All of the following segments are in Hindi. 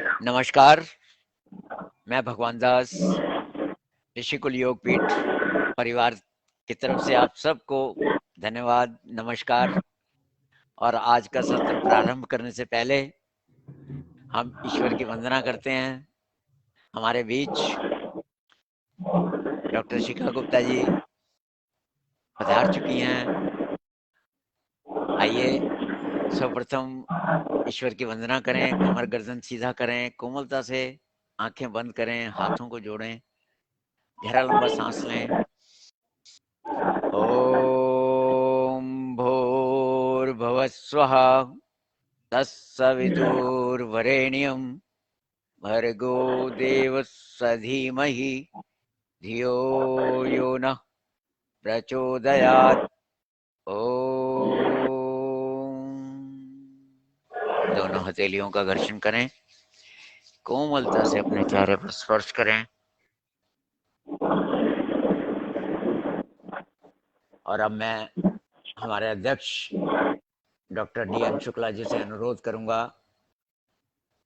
नमस्कार, मैं भगवान दास ऋषिकुल योगपीठ परिवार की तरफ से आप सबको धन्यवाद, नमस्कार। और आज का सत्र प्रारंभ करने से पहले हम ईश्वर की वंदना करते हैं। हमारे बीच डॉक्टर शिखा गुप्ता जी पधार चुकी हैं। आइए सर्वप्रथम ईश्वर की वंदना करें, कमर गर्दन सीधा करें, कोमलता से आंखें बंद करें, हाथों को जोड़ें, गहरा लंबा सांस लें। ओम भूर्भुवः स्वः तत्सवितुर्वरेण्यं भर्गो देवस्य धीमहि धियो यो नः प्रचोदयात्। ओम। दोनों हथेलियों का घर्षण करें, कोमलता से अपने चेहरे पर स्पर्श करें और अब मैं हमारे अध्यक्ष डॉक्टर डी.एन. शुक्ला जी से अनुरोध करूंगा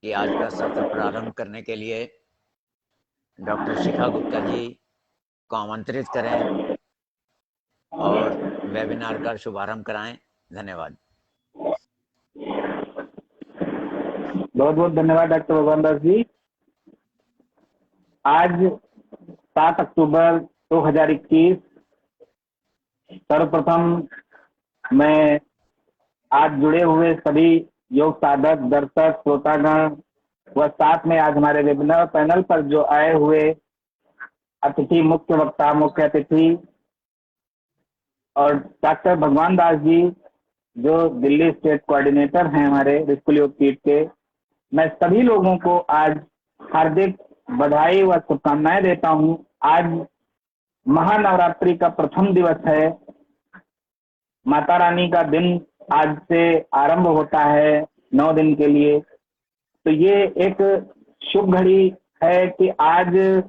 कि आज का सत्र प्रारंभ करने के लिए डॉक्टर शिखा गुप्ता जी को आमंत्रित करें और वेबिनार का शुभारंभ कराएं। धन्यवाद। बहुत बहुत धन्यवाद डॉक्टर भगवान दास जी। आज 7 अक्टूबर 2021 सर्वप्रथम मैं आज जुड़े हुए सभी योग साधक, दर्शक, श्रोतागण व साथ में आज हमारे वेबिनार पैनल पर जो आए हुए अतिथि, मुख्य वक्ता, मुख्य अतिथि और डॉक्टर भगवान दास जी जो दिल्ली स्टेट कोऑर्डिनेटर हैं हमारे ऋषिकुल योगपीठ के, मैं सभी लोगों को आज हार्दिक बधाई व शुभकामनाएं देता हूं। आज महानवरात्रि का प्रथम दिवस है। माता रानी का दिन आज से आरंभ होता है 9 दिन के लिए। तो ये एक शुभ घड़ी है कि आज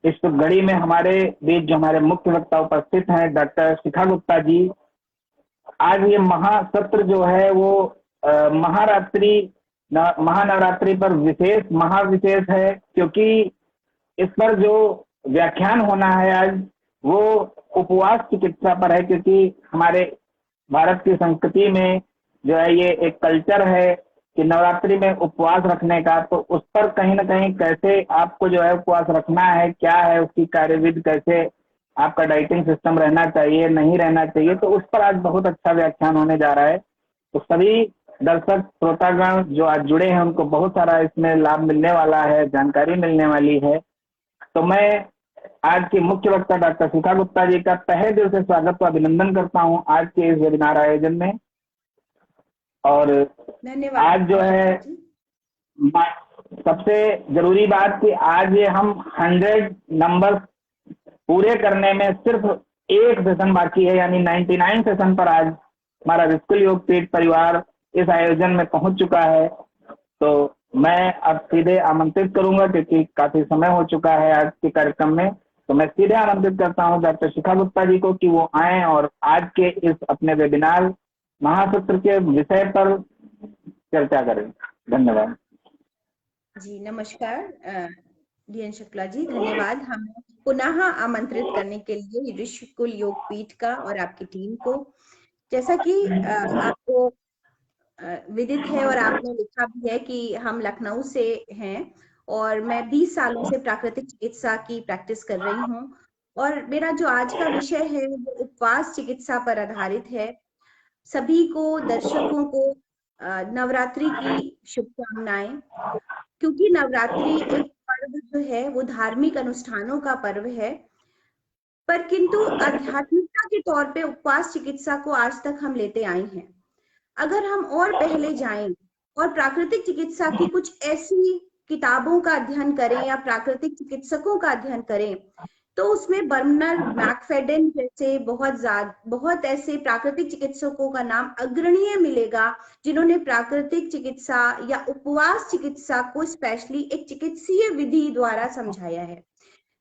इस शुभ घड़ी में हमारे बीच जो हमारे मुख्य वक्ता उपस्थित हैं डॉक्टर शिखा गुप्ता जी, आज ये महासत्र जो है वो महानवरात्रि पर विशेष महाविशेष है, क्योंकि इस पर जो व्याख्यान होना है आज वो उपवास चिकित्सा पर है। क्योंकि हमारे भारत की संस्कृति में जो है ये एक कल्चर है कि नवरात्रि में उपवास रखने का, तो उस पर कहीं ना कहीं कैसे आपको जो है उपवास रखना है, क्या है उसकी कार्यविधि, कैसे आपका डाइटिंग सिस्टम रहना चाहिए, नहीं रहना चाहिए, तो उस पर आज बहुत अच्छा व्याख्यान होने जा रहा है। तो सभी दर्शक श्रोतागण जो आज जुड़े हैं उनको बहुत सारा इसमें लाभ मिलने वाला है, जानकारी मिलने वाली है। तो मैं आज के मुख्य वक्ता डॉक्टर शिखा गुप्ता जी का तहे दिल से स्वागत व अभिनंदन करता हूं आज के इस वेबिनार आयोजन में। और धन्यवाद। आज जो है सबसे जरूरी बात कि आज ये हम 100 नंबर पूरे करने में सिर्फ एक सेशन बाकी है, यानी 99 सेशन पर आज हमारा ऋषिकुल योगपीठ परिवार इस आयोजन में पहुंच चुका है। तो मैं अब सीधे आमंत्रित करूंगा, क्योंकि काफी समय हो चुका है आज के कार्यक्रम में, तो मैं सीधे आमंत्रित करता हूं डॉक्टर शिखा गुप्ता जी को कि वो आए और आज के इस अपने वेबिनार महासत्र के विषय पर चर्चा करें। धन्यवाद जी। नमस्कार डी.एन. शुक्ला जी, धन्यवाद हमें पुनः आमंत्रित करने के लिए ऋषिकुल योगपीठ का और आपकी टीम को। जैसा कि आपको विदित है और आपने लिखा भी है कि हम लखनऊ से हैं और मैं 20 सालों से प्राकृतिक चिकित्सा की प्रैक्टिस कर रही हूँ और मेरा जो आज का विषय है वो उपवास चिकित्सा पर आधारित है। सभी को, दर्शकों को नवरात्रि की शुभकामनाएं, क्योंकि नवरात्रि एक पर्व जो है वो धार्मिक अनुष्ठानों का पर्व है, पर किंतु आध्यात्मिकता के तौर पे उपवास चिकित्सा को आज तक हम लेते आए हैं। अगर हम और पहले जाएं और प्राकृतिक चिकित्सा की कुछ ऐसी किताबों का अध्ययन करें या प्राकृतिक चिकित्सकों का अध्ययन करें, तो उसमें बर्नर मैकफेडन जैसे बहुत ऐसे प्राकृतिक चिकित्सकों का नाम अग्रणीय मिलेगा, जिन्होंने प्राकृतिक चिकित्सा या उपवास चिकित्सा को स्पेशली एक चिकित्सीय विधि द्वारा समझाया है।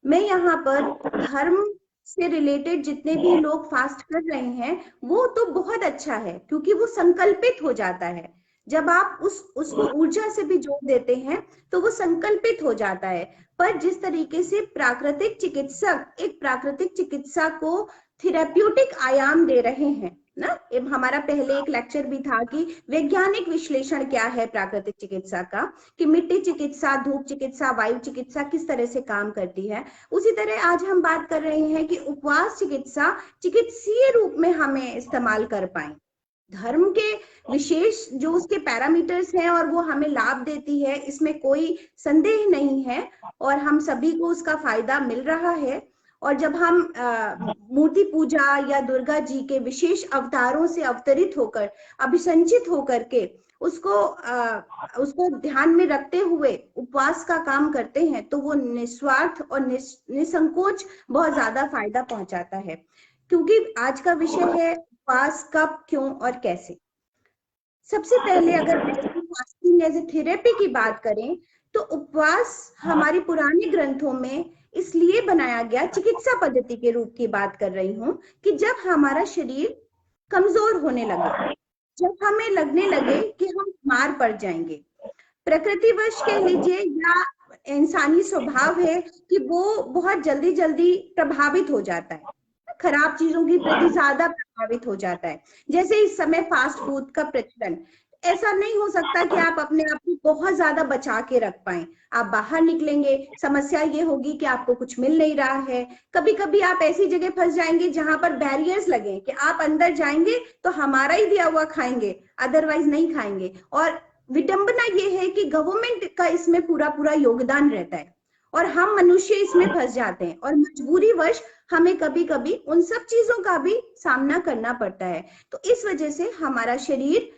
मैं यहाँ पर धर्म से रिलेटेड जितने भी लोग फास्ट कर रहे हैं वो तो बहुत अच्छा है, क्योंकि वो संकल्पित हो जाता है। जब आप उसको ऊर्जा से भी जोड़ देते हैं तो वो संकल्पित हो जाता है। पर जिस तरीके से प्राकृतिक चिकित्सक एक प्राकृतिक चिकित्सा को थेरेप्यूटिक आयाम दे रहे हैं ना, हमारा पहले एक लेक्चर भी था कि वैज्ञानिक विश्लेषण क्या है प्राकृतिक चिकित्सा का, कि मिट्टी चिकित्सा, धूप चिकित्सा, वायु चिकित्सा किस तरह से काम करती है। उसी तरह आज हम बात कर रहे हैं कि उपवास चिकित्सा चिकित्सीय रूप में हमें इस्तेमाल कर पाए। धर्म के विशेष जो उसके पैरामीटर्स हैं और वो हमें लाभ देती है, इसमें कोई संदेह नहीं है और हम सभी को उसका फायदा मिल रहा है। और जब हम मूर्ति पूजा या दुर्गा जी के विशेष अवतारों से अवतरित होकर, अभिसंचित होकर के उसको ध्यान में रखते हुए उपवास का काम करते हैं तो वो निस्वार्थ और निसंकोच बहुत ज्यादा फायदा पहुंचाता है। क्योंकि आज का विषय है उपवास कब, क्यों और कैसे। सबसे पहले अगर फास्टिंग एज ए थेरेपी की बात करें तो उपवास हमारे पुराने ग्रंथों में इसलिए बनाया गया, चिकित्सा पद्धति के रूप की बात कर रही हूं, कि जब हमारा शरीर कमजोर होने लगे, जब हमें लगने लगे कि हम बीमार पड़ जाएंगे, प्रकृतिवश कह लीजिए या इंसानी स्वभाव है कि वो बहुत जल्दी जल्दी प्रभावित हो जाता है, खराब चीजों की प्रति ज्यादा प्रभावित हो जाता है। जैसे इस समय फास्ट फूड का प्रचलन, ऐसा नहीं हो सकता कि आप अपने आप को बहुत ज्यादा बचा के रख पाए। आप बाहर निकलेंगे, समस्या ये होगी कि आपको कुछ मिल नहीं रहा है। कभी कभी आप ऐसी जगह फंस जाएंगे जहां पर बैरियर्स लगे कि आप अंदर जाएंगे तो हमारा ही दिया हुआ खाएंगे, अदरवाइज नहीं खाएंगे। और विडंबना ये है कि गवर्नमेंट का इसमें पूरा पूरा योगदान रहता है और हम मनुष्य इसमें फंस जाते हैं और मजबूरी वश हमें कभी कभी उन सब चीजों का भी सामना करना पड़ता है। तो इस वजह से हमारा शरीर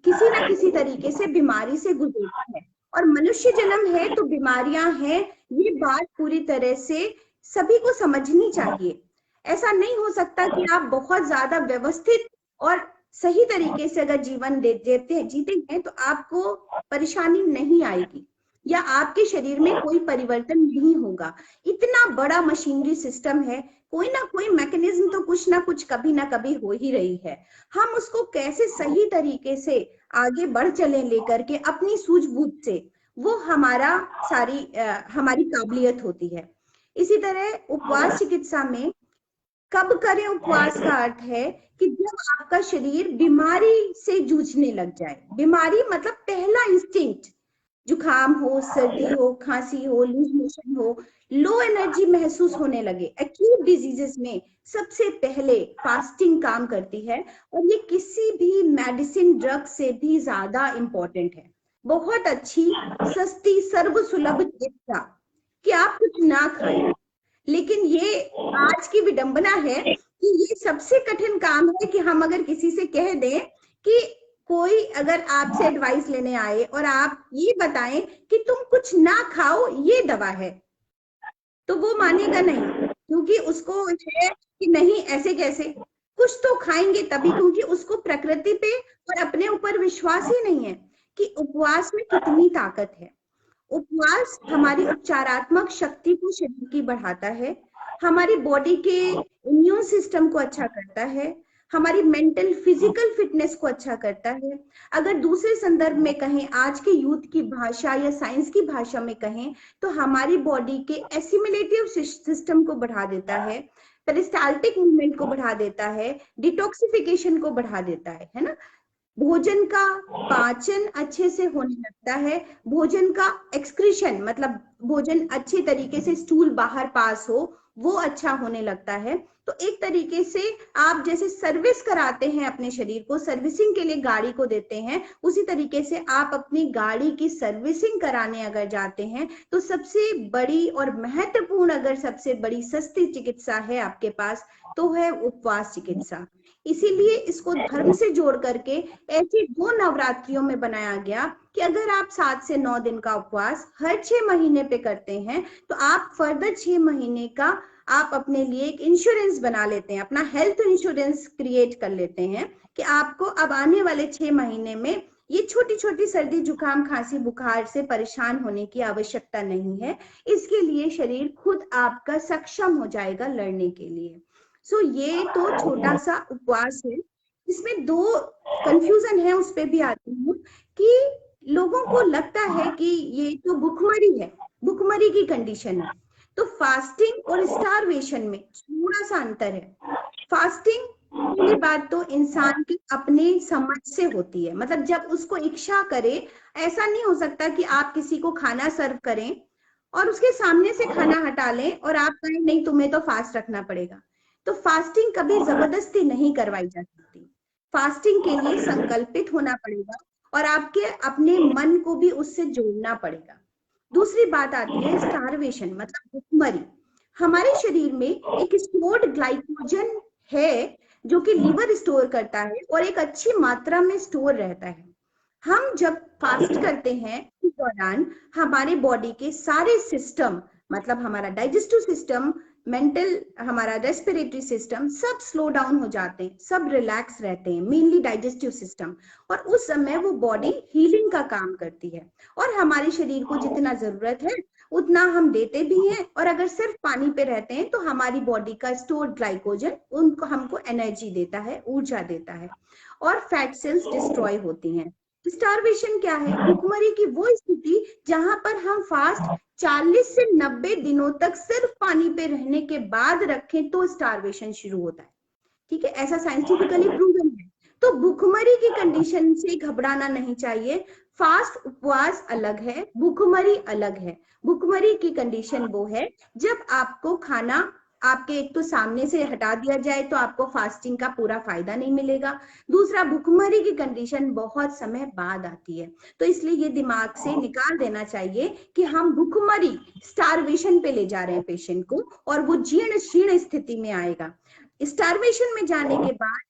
किसी ना किसी तरीके से बीमारी से गुजरता है और मनुष्य जन्म है तो बीमारियां हैं, ये बात पूरी तरह से सभी को समझनी चाहिए। ऐसा नहीं हो सकता कि आप बहुत ज्यादा व्यवस्थित और सही तरीके से अगर जीवन जीते हैं तो आपको परेशानी नहीं आएगी या आपके शरीर में कोई परिवर्तन नहीं होगा। इतना बड़ा मशीनरी सिस्टम है, कोई ना कोई मैकेनिज्म तो कुछ ना कुछ कभी ना कभी हो ही रही है। हम उसको कैसे सही तरीके से आगे बढ़ चले लेकर के अपनी सूझबूझ से, वो हमारी काबिलियत होती है। इसी तरह उपवास चिकित्सा में कब करें उपवास का अर्थ है कि जब आपका शरीर बीमारी से जूझने लग जाए। बीमारी मतलब पहला इंस्टिंक्ट, जुकाम हो, सर्दी हो, खांसी हो, लूज मोशन हो, लो एनर्जी महसूस होने लगे, एक्यूट डिजीजेस में सबसे पहले फास्टिंग काम करती है और ये किसी भी मेडिसिन ड्रग से भी ज्यादा इंपॉर्टेंट है। बहुत अच्छी, सस्ती, सर्वसुलभ चिकित्सा कि आप कुछ ना खाएं। लेकिन ये आज की विडंबना है कि ये सबसे कठिन काम है कि हम अगर किसी से कह दें कि कोई अगर आपसे एडवाइस लेने आए और आप ये बताएं कि तुम कुछ ना खाओ, ये दवा है, तो वो मानेगा नहीं, क्योंकि उसको है कि नहीं ऐसे कैसे, कुछ तो खाएंगे तभी, क्योंकि उसको प्रकृति पे और अपने ऊपर विश्वास ही नहीं है कि उपवास में कितनी ताकत है। उपवास हमारी उपचारात्मक शक्ति को शरीर की बढ़ाता है, हमारी बॉडी के इम्यून सिस्टम को अच्छा करता है, हमारी मेंटल फिजिकल फिटनेस को अच्छा करता है। अगर दूसरे संदर्भ में कहें, आज के यूथ की भाषा या साइंस की भाषा में कहें तो हमारी बॉडी के एसिमिलेटिव सिस्टम को बढ़ा देता है, पेरिस्टाल्टिक मूवमेंट को बढ़ा देता है, डिटॉक्सिफिकेशन को बढ़ा देता है ना। भोजन का पाचन अच्छे से होने लगता है, भोजन का एक्सक्रीशन मतलब भोजन अच्छे तरीके से स्टूल बाहर पास हो, वो अच्छा होने लगता है। तो एक तरीके से आप जैसे सर्विस कराते हैं अपने शरीर को, सर्विसिंग के लिए गाड़ी को देते हैं, उसी तरीके से आप अपनी गाड़ी की सर्विसिंग कराने अगर जाते हैं तो सबसे बड़ी और महत्वपूर्ण, अगर सबसे बड़ी सस्ती चिकित्सा है आपके पास तो है उपवास चिकित्सा। इसीलिए इसको धर्म से जोड़ करके ऐसे 2 नवरात्रियों में बनाया गया कि अगर आप 7 से 9 दिन का उपवास हर 6 महीने पे करते हैं तो आप फर्दर 6 महीने का आप अपने लिए एक इंश्योरेंस बना लेते हैं, अपना हेल्थ इंश्योरेंस क्रिएट कर लेते हैं कि आपको अब आने वाले 6 महीने में ये छोटी छोटी सर्दी, जुकाम, खांसी, बुखार से परेशान होने की आवश्यकता नहीं है। इसके लिए शरीर खुद आपका सक्षम हो जाएगा लड़ने के लिए। सो ये तो छोटा सा उपवास है। इसमें दो कंफ्यूजन है, उस पे भी आती हूँ कि लोगों को लगता है कि ये तो भुखमरी है, भुखमरी की कंडीशन है। तो फास्टिंग और स्टारवेशन में थोड़ा सा अंतर है। फास्टिंग पहली बात तो इंसान की अपने समझ से होती है, मतलब जब उसको इच्छा करे, ऐसा नहीं हो सकता कि आप किसी को खाना सर्व करें और उसके सामने से खाना हटा लें और आप कहें नहीं तुम्हें तो फास्ट रखना पड़ेगा। तो फास्टिंग कभी जबरदस्ती नहीं करवाई जा सकती। फास्टिंग के लिए संकल्पित होना पड़ेगा और आपके अपने मन को भी उससे जोड़ना पड़ेगा। दूसरी बात आती है स्टारवेशन, मतलब भूखमरी। हमारे शरीर में एक स्टोर्ड ग्लाइकोजन है जो कि लीवर स्टोर करता है और एक अच्छी मात्रा में स्टोर रहता है। हम जब फास्ट करते हैं इस दौरान हमारे बॉडी के सारे सिस्टम, मतलब हमारा डाइजेस्टिव सिस्टम, मेंटल, हमारा रेस्पिरेटरी सिस्टम, सब स्लो डाउन हो जाते हैं, सब रिलैक्स रहते हैं, मेनली डाइजेस्टिव सिस्टम। और उस समय वो बॉडी हीलिंग का काम करती है और हमारे शरीर को जितना जरूरत है उतना हम देते भी हैं। और अगर सिर्फ पानी पे रहते हैं तो हमारी बॉडी का स्टोर्ड ग्लाइकोजन उनको हमको एनर्जी देता है, ऊर्जा देता है और फैट सेल्स डिस्ट्रॉय होती हैं। स्टारवेशन क्या है? भूखमरी की वो स्थिति जहां पर हम फास्ट 40 से 90 दिनों तक सिर्फ पानी पे रहने के बाद रखें तो स्टारवेशन शुरू होता है। ठीक है, ऐसा साइंटिफिकली प्रूवन है। तो भूखमरी की कंडीशन से घबराना नहीं चाहिए। फास्ट उपवास अलग है, भूखमरी अलग है। भूखमरी की कंडीशन वो है जब आपको खाना आपके एक तो सामने से हटा दिया जाए तो आपको फास्टिंग का पूरा फायदा नहीं मिलेगा। दूसरा, भूखमरी की कंडीशन बहुत समय बाद आती है। तो इसलिए ये दिमाग से निकाल देना चाहिए कि हम भूखमरी, स्टारवेशन पे ले जा रहे हैं पेशेंट को और वो जीर्ण शीर्ण स्थिति में आएगा। स्टारवेशन में जाने के बाद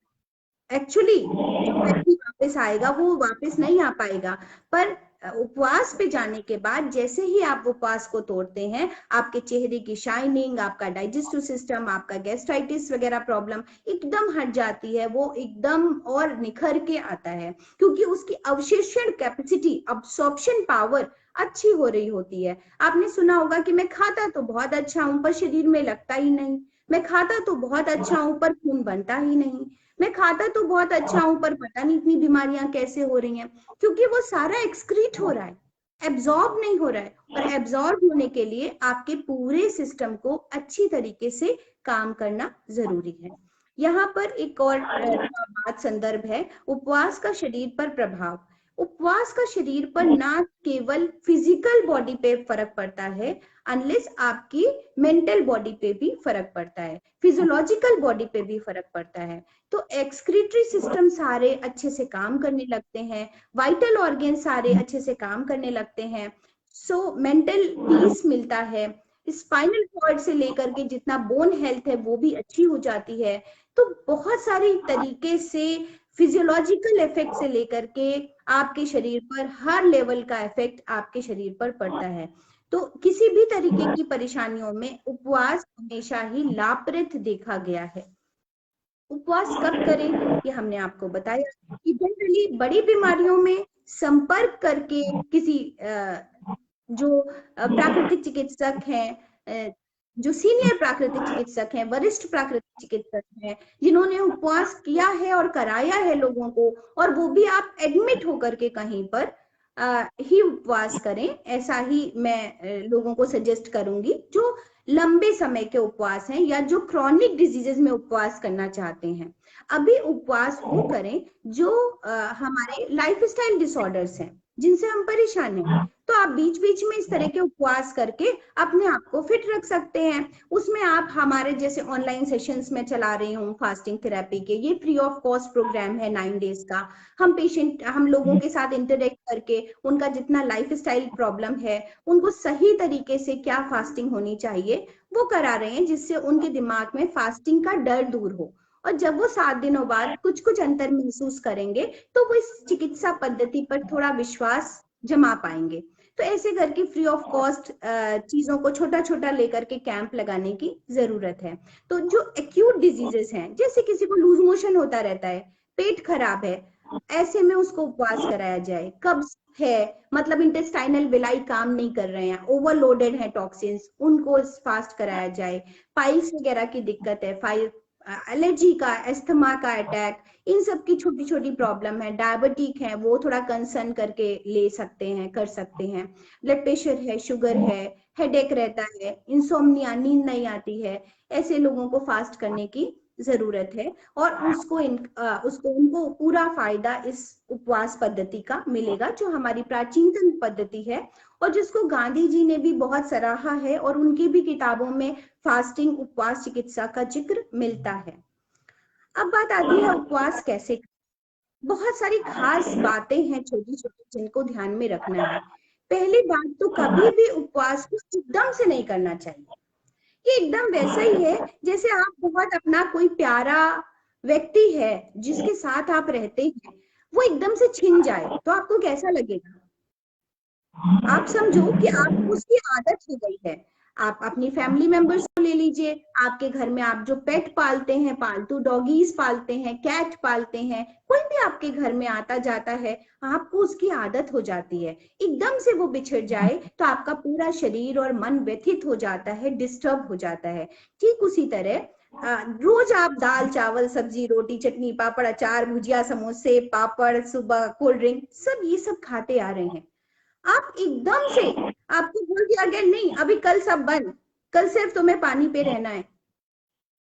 एक्चुअली जो व्यक्ति वापस आएगा वो वापस नहीं आ पाएगा, पर उपवास पे जाने के बाद जैसे ही आप उपवास को तोड़ते हैं, आपके चेहरे की शाइनिंग, आपका डाइजेस्टिव सिस्टम, आपका गैस्ट्राइटिस वगैरह प्रॉब्लम एकदम हट जाती है, वो एकदम और निखर के आता है, क्योंकि उसकी अवशोषण कैपेसिटी, अब्सॉर्प्शन पावर अच्छी हो रही होती है। आपने सुना होगा कि मैं खाता तो बहुत अच्छा हूं पर शरीर में लगता ही नहीं, मैं खाता तो बहुत अच्छा हूं पर खून बनता ही नहीं, मैं खाता तो बहुत अच्छा हूं पर पता नहीं इतनी बीमारियां कैसे हो रही हैं, क्योंकि वो सारा एक्सक्रीट हो रहा है, एब्जॉर्ब नहीं हो रहा है। और एब्जॉर्ब होने के लिए आपके पूरे सिस्टम को अच्छी तरीके से काम करना जरूरी है। यहाँ पर एक और बात संदर्भ है, उपवास का शरीर पर प्रभाव। उपवास का शरीर पर ना केवल फिजिकल बॉडी पे फर्क पड़ता है, अनलेस आपकी मेंटल बॉडी पे भी फर्क पड़ता है, फिजियोलॉजिकल बॉडी पे भी फर्क पड़ता है। तो एक्सक्रीटरी सिस्टम सारे अच्छे से काम करने लगते हैं, वाइटल ऑर्गन सारे अच्छे से काम करने लगते हैं, सो मेंटल पीस मिलता है, स्पाइनल कॉर्ड से लेकर के जितना बोन हेल्थ है वो भी अच्छी हो जाती है। तो बहुत सारी तरीके से फिजियोलॉजिकल इफेक्ट से लेकर के आपके शरीर पर हर लेवल का इफेक्ट आपके शरीर पर पड़ता है। तो किसी भी तरीके की परेशानियों में उपवास हमेशा ही लाभप्रद देखा गया है। उपवास कब करें ये हमने आपको बताया कि जनरली बड़ी बीमारियों में संपर्क करके किसी जो प्राकृतिक चिकित्सक हैं, जो सीनियर प्राकृतिक चिकित्सक हैं, वरिष्ठ प्राकृतिक चिकित्सक हैं, जिन्होंने उपवास किया है और कराया है लोगों को, और वो भी आप एडमिट होकर के कहीं पर ही उपवास करें, ऐसा ही मैं लोगों को सजेस्ट करूंगी जो लंबे समय के उपवास हैं या जो क्रॉनिक डिजीजेस में उपवास करना चाहते हैं। अभी उपवास वो करें जो हमारे लाइफस्टाइल डिसऑर्डर्स हैं, जिनसे हम परेशान हैं। तो आप बीच बीच में इस तरह के उपवास करके अपने आप को फिट रख सकते हैं। उसमें आप हमारे जैसे ऑनलाइन सेशंस में चला रही हूँ फास्टिंग थेरेपी के, ये फ्री ऑफ कॉस्ट प्रोग्राम है 9 डेज का। हम लोगों के साथ इंटरेक्ट करके उनका जितना लाइफस्टाइल प्रॉब्लम है, उनको सही तरीके से क्या फास्टिंग होनी चाहिए वो करा रहे हैं, जिससे उनके दिमाग में फास्टिंग का डर दूर हो। और जब वो 7 दिनों बाद कुछ कुछ अंतर महसूस करेंगे तो वो इस चिकित्सा पद्धति पर थोड़ा विश्वास जमा पाएंगे। तो ऐसे करके फ्री ऑफ कॉस्ट चीजों को छोटा छोटा लेकर के कैंप लगाने की जरूरत है। तो जो एक्यूट डिजीजेस हैं, जैसे किसी को लूज मोशन होता रहता है, पेट खराब है, ऐसे में उसको उपवास कराया जाए। कब्ज है, मतलब इंटेस्टाइनल विलाई काम नहीं कर रहे हैं, ओवरलोडेड है टॉक्सिन्स, उनको फास्ट कराया जाए। पाइल्स वगैरह की दिक्कत है, एलर्जी का, अस्थमा का अटैक, इन सब की छोटी छोटी प्रॉब्लम है, डायबिटिक है वो थोड़ा कंसर्न करके ले सकते हैं, कर सकते हैं, ब्लड प्रेशर है, शुगर है, हेडेक रहता है, इंसोम्निया, नींद नहीं आती है, ऐसे लोगों को फास्ट करने की जरूरत है। और उसको उनको पूरा फायदा इस उपवास पद्धति का मिलेगा, जो हमारी प्राचीनतम पद्धति है और जिसको गांधी जी ने भी बहुत सराहा है और उनकी भी किताबों में फास्टिंग, उपवास चिकित्सा का जिक्र मिलता है। अब बात आती है उपवास कैसे। बहुत सारी खास बातें हैं छोटी छोटी जिनको ध्यान में रखना है। पहली बात तो कभी भी उपवास को एकदम से नहीं करना चाहिए। ये एकदम वैसा ही है जैसे आप बहुत अपना कोई प्यारा व्यक्ति है जिसके साथ आप रहते हैं, वो एकदम से छिन जाए तो आपको कैसा लगेगा। आप समझो कि आपको उसकी आदत हो गई है। आप अपनी फैमिली मेंबर्स को ले लीजिए, आपके घर में आप जो पेट पालते हैं, पालतू डॉगीज पालते हैं, कैट पालते हैं, कोई भी आपके घर में आता जाता है, आपको उसकी आदत हो जाती है। एकदम से वो बिछड़ जाए तो आपका पूरा शरीर और मन व्यथित हो जाता है, डिस्टर्ब हो जाता है। ठीक उसी तरह रोज आप दाल चावल सब्जी रोटी चटनी पापड़ अचार भुजिया समोसे पापड़ सुबह कोल्ड ड्रिंक सब ये सब खाते आ रहे हैं, आप एकदम से आपको बोल दिया गया नहीं अभी कल सब बंद, कल सिर्फ तुम्हें पानी पे रहना है,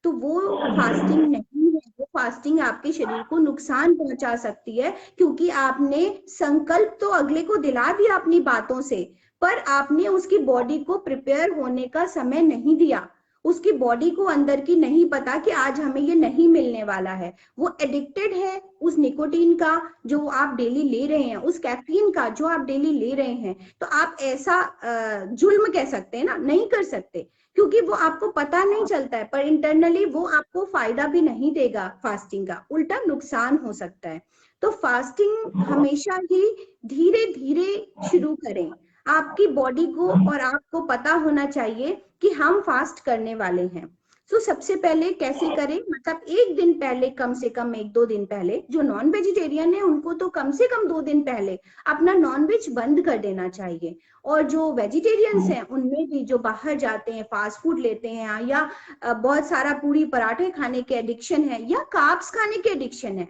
तो वो फास्टिंग नहीं है। वो फास्टिंग आपके शरीर को नुकसान पहुंचा सकती है, क्योंकि आपने संकल्प तो अगले को दिला दिया अपनी बातों से, पर आपने उसकी बॉडी को प्रिपेयर होने का समय नहीं दिया। उसकी बॉडी को अंदर की नहीं पता कि आज हमें ये नहीं मिलने वाला है। वो एडिक्टेड है उस निकोटीन का जो आप डेली ले रहे हैं, उस कैफीन का जो आप डेली ले रहे हैं। तो आप ऐसा जुल्म कह सकते हैं ना, नहीं कर सकते, क्योंकि वो आपको पता नहीं चलता है, पर इंटरनली वो आपको फायदा भी नहीं देगा फास्टिंग का, उल्टा नुकसान हो सकता है। तो फास्टिंग हमेशा ही धीरे धीरे शुरू करें। आपकी बॉडी को और आपको पता होना चाहिए कि हम फास्ट करने वाले हैं। तो सबसे पहले कैसे करें, मतलब एक दिन पहले, कम से कम 1-2 दिन पहले, जो नॉन वेजिटेरियन है उनको तो कम से कम 2 दिन पहले अपना नॉन वेज बंद कर देना चाहिए। और जो वेजिटेरियंस हैं उनमें भी जो बाहर जाते हैं, फास्ट फूड लेते हैं या बहुत सारा पूरी पराठे खाने के एडिक्शन है या कार्ब्स खाने के एडिक्शन है,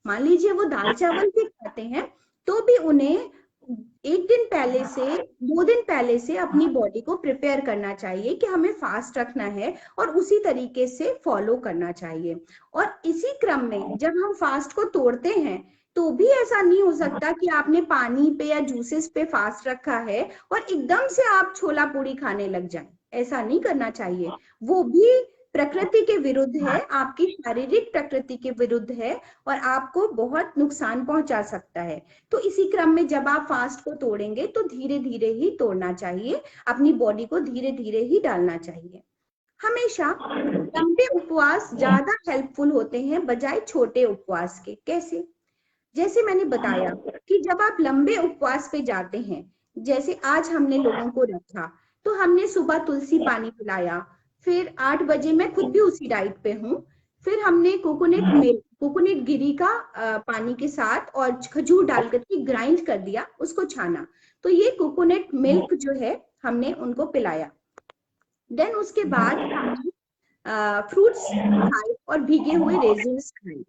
मान लीजिए वो दाल चावल भी खाते हैं, तो भी उन्हें 1 दिन पहले से 2 दिन पहले से अपनी बॉडी को प्रिपेयर करना चाहिए कि हमें फास्ट रखना है और उसी तरीके से फॉलो करना चाहिए। और इसी क्रम में जब हम फास्ट को तोड़ते हैं तो भी ऐसा नहीं हो सकता कि आपने पानी पे या जूसेस पे फास्ट रखा है और एकदम से आप छोला पूरी खाने लग जाएं। ऐसा नहीं करना चाहिए। वो भी प्रकृति के विरुद्ध है, आपकी शारीरिक प्रकृति के विरुद्ध है और आपको बहुत नुकसान पहुंचा सकता है। तो इसी क्रम में जब आप फास्ट को तोड़ेंगे तो धीरे धीरे ही तोड़ना चाहिए, अपनी बॉडी को धीरे धीरे ही डालना चाहिए। हमेशा लंबे उपवास ज्यादा हेल्पफुल होते हैं बजाय छोटे उपवास के। कैसे? जैसे मैंने बताया कि जब आप लंबे उपवास पे जाते हैं, जैसे आज हमने लोगों को रखा, तो हमने सुबह तुलसी पानी पिलाया, फिर 8 बजे मैं खुद भी उसी डाइट पे हूँ, फिर हमने कोकोनट मिल्क, कोकोनट गिरी का पानी के साथ और खजूर डाल करके ग्राइंड कर दिया, उसको छाना, तो ये कोकोनट मिल्क जो है हमने उनको पिलाया। देन उसके बाद हमने फ्रूट्स खाए और भीगे हुए रेजिन्स खाए।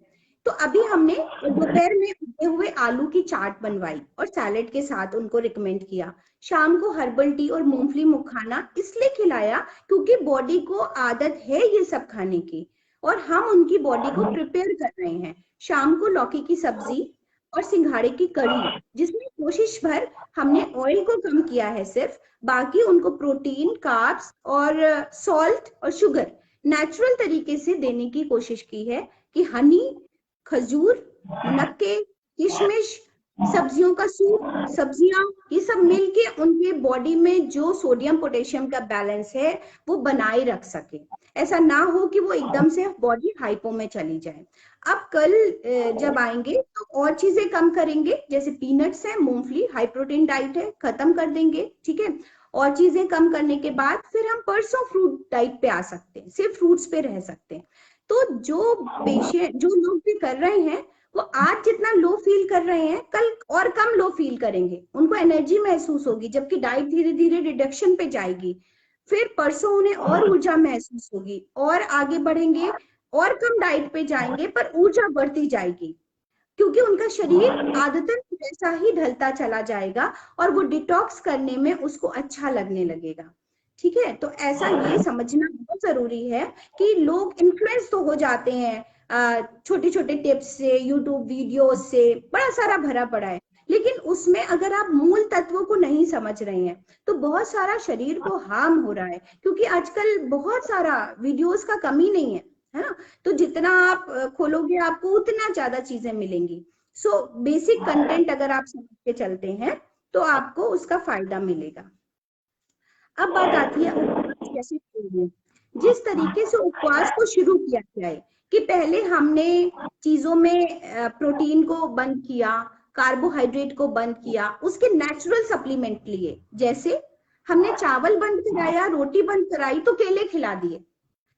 तो अभी हमने दोपहर में उगे हुए आलू की चाट बनवाई और सैलेड के साथ उनको रिकमेंड किया। शाम को हर्बल टी और मूंगफली मुखाना इसलिए खिलाया क्योंकि बॉडी को आदत है ये सब खाने की और हम उनकी बॉडी को प्रिपेयर कर रहे हैं। शाम को लौकी की सब्जी और सिंघाड़े की कढ़ी, जिसमें कोशिश भर हमने ऑयल को कम किया है सिर्फ, बाकी उनको प्रोटीन, कार्ब्स और सॉल्ट और शुगर नेचुरल तरीके से देने की कोशिश की है कि हनी, खजूर, मुनक्के, किशमिश, सब्जियों का सूप, सब्जियां, ये सब मिलके उनके बॉडी में जो सोडियम पोटेशियम का बैलेंस है वो बनाए रख सके। ऐसा ना हो कि वो एकदम से बॉडी हाइपो में चली जाए। अब कल जब आएंगे तो और चीजें कम करेंगे, जैसे पीनट्स है, मूंगफली, हाई प्रोटीन डाइट है, खत्म कर देंगे, ठीक है। और चीजें कम करने के बाद फिर हम परसों फ्रूट डाइट पे आ सकते हैं, सिर्फ फ्रूट्स पे रह सकते हैं। तो जो पेशेंट, जो लोग भी कर रहे हैं, वो आज जितना लो फील कर रहे हैं कल और कम लो फील करेंगे, उनको एनर्जी महसूस होगी, जबकि डाइट धीरे धीरे रिडक्शन पे जाएगी। फिर परसों उन्हें और ऊर्जा महसूस होगी और आगे बढ़ेंगे और कम डाइट पे जाएंगे पर ऊर्जा बढ़ती जाएगी, क्योंकि उनका शरीर आदतन वैसा ही ढलता चला जाएगा और वो डिटॉक्स करने में उसको अच्छा लगने लगेगा। ठीक है, तो ऐसा ये समझना बहुत जरूरी है कि लोग इन्फ्लुएंस तो हो जाते हैं छोटे छोटे टिप्स से, यूट्यूब वीडियो से, बड़ा सारा भरा पड़ा है, लेकिन उसमें अगर आप मूल तत्वों को नहीं समझ रहे हैं तो बहुत सारा शरीर को हार्म हो रहा है, क्योंकि आजकल बहुत सारा वीडियोस का कमी नहीं है ना। तो जितना आप खोलोगे आपको उतना ज्यादा चीजें मिलेंगी। सो बेसिक कंटेंट अगर आप समझ के चलते हैं तो आपको उसका फायदा मिलेगा। अब बात आती है उपवास कैसे करें। जिस तरीके से उपवास को शुरू किया जाए कि पहले हमने चीजों में प्रोटीन को बंद किया, कार्बोहाइड्रेट को बंद किया, उसके नेचुरल सप्लीमेंट लिए, जैसे हमने चावल बंद कराया, रोटी बंद कराई तो केले खिला दिए,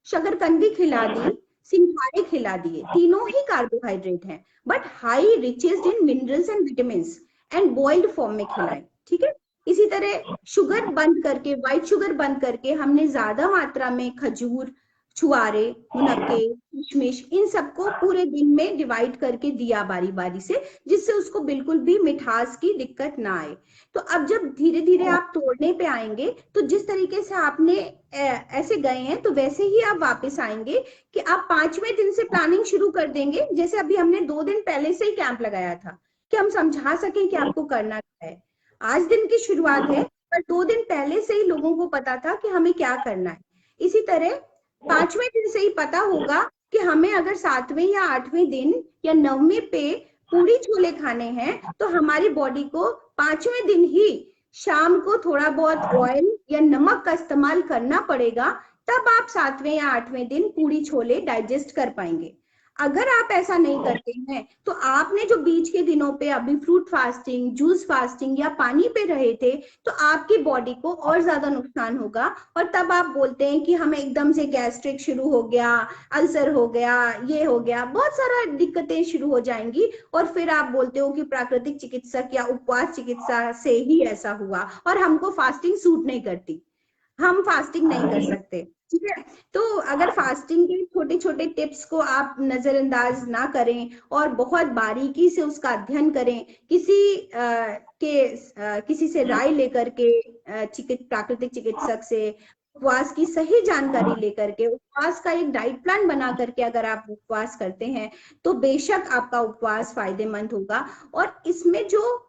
शकरकंदी खिला दी, सिंघाड़े खिला दिए, तीनों ही कार्बोहाइड्रेट हैं but high richest in minerals and vitamin and boiled form में खिलाए। ठीक है, इसी तरह शुगर बंद करके, व्हाइट शुगर बंद करके हमने ज्यादा मात्रा में खजूर, छुआरे, मुनक्के, किशमिश, इन सबको पूरे दिन में डिवाइड करके दिया बारी बारी से, जिससे उसको बिल्कुल भी मिठास की दिक्कत ना आए। तो अब जब धीरे धीरे आप तोड़ने पे आएंगे तो जिस तरीके से आपने ऐसे गए हैं तो वैसे ही आप वापस आएंगे कि आप 5वें दिन से प्लानिंग शुरू कर देंगे। जैसे अभी हमने 2 दिन पहले से ही कैंप लगाया था कि हम समझा सकें कि आपको करना क्या है। आज दिन की शुरुआत है पर 2 दिन पहले से ही लोगों को पता था कि हमें क्या करना है। इसी तरह 5वें दिन से ही पता होगा कि हमें अगर 7वें या 8वें दिन या 9वें पे पूरी छोले खाने हैं तो हमारी बॉडी को 5वें दिन ही शाम को थोड़ा बहुत ऑयल या नमक का इस्तेमाल करना पड़ेगा, तब आप 7वें या 8वें दिन पूरी छोले डाइजेस्ट कर पाएंगे। अगर आप ऐसा नहीं करते हैं तो आपने जो बीच के दिनों पे अभी फ्रूट फास्टिंग, जूस फास्टिंग या पानी पे रहे थे तो आपकी बॉडी को और ज्यादा नुकसान होगा, और तब आप बोलते हैं कि हमें एकदम से गैस्ट्रिक शुरू हो गया, अल्सर हो गया, ये हो गया, बहुत सारा दिक्कतें शुरू हो जाएंगी, और फिर आप बोलते हो कि प्राकृतिक चिकित्सक या उपवास चिकित्सा से ही ऐसा हुआ और हमको फास्टिंग सूट नहीं करती, हम फास्टिंग नहीं कर सकते। ठीक है, तो अगर फास्टिंग के छोटे छोटे टिप्स को आप नजरअंदाज ना करें और बहुत बारीकी से उसका अध्ययन करें, किसी से राय लेकर के, प्राकृतिक चिकित्सक से, उपवास की सही जानकारी लेकर के, उपवास का एक डाइट प्लान बना करके अगर आप उपवास करते हैं तो बेशक आपका उपवास फायदेमंद होगा। और इसमें जो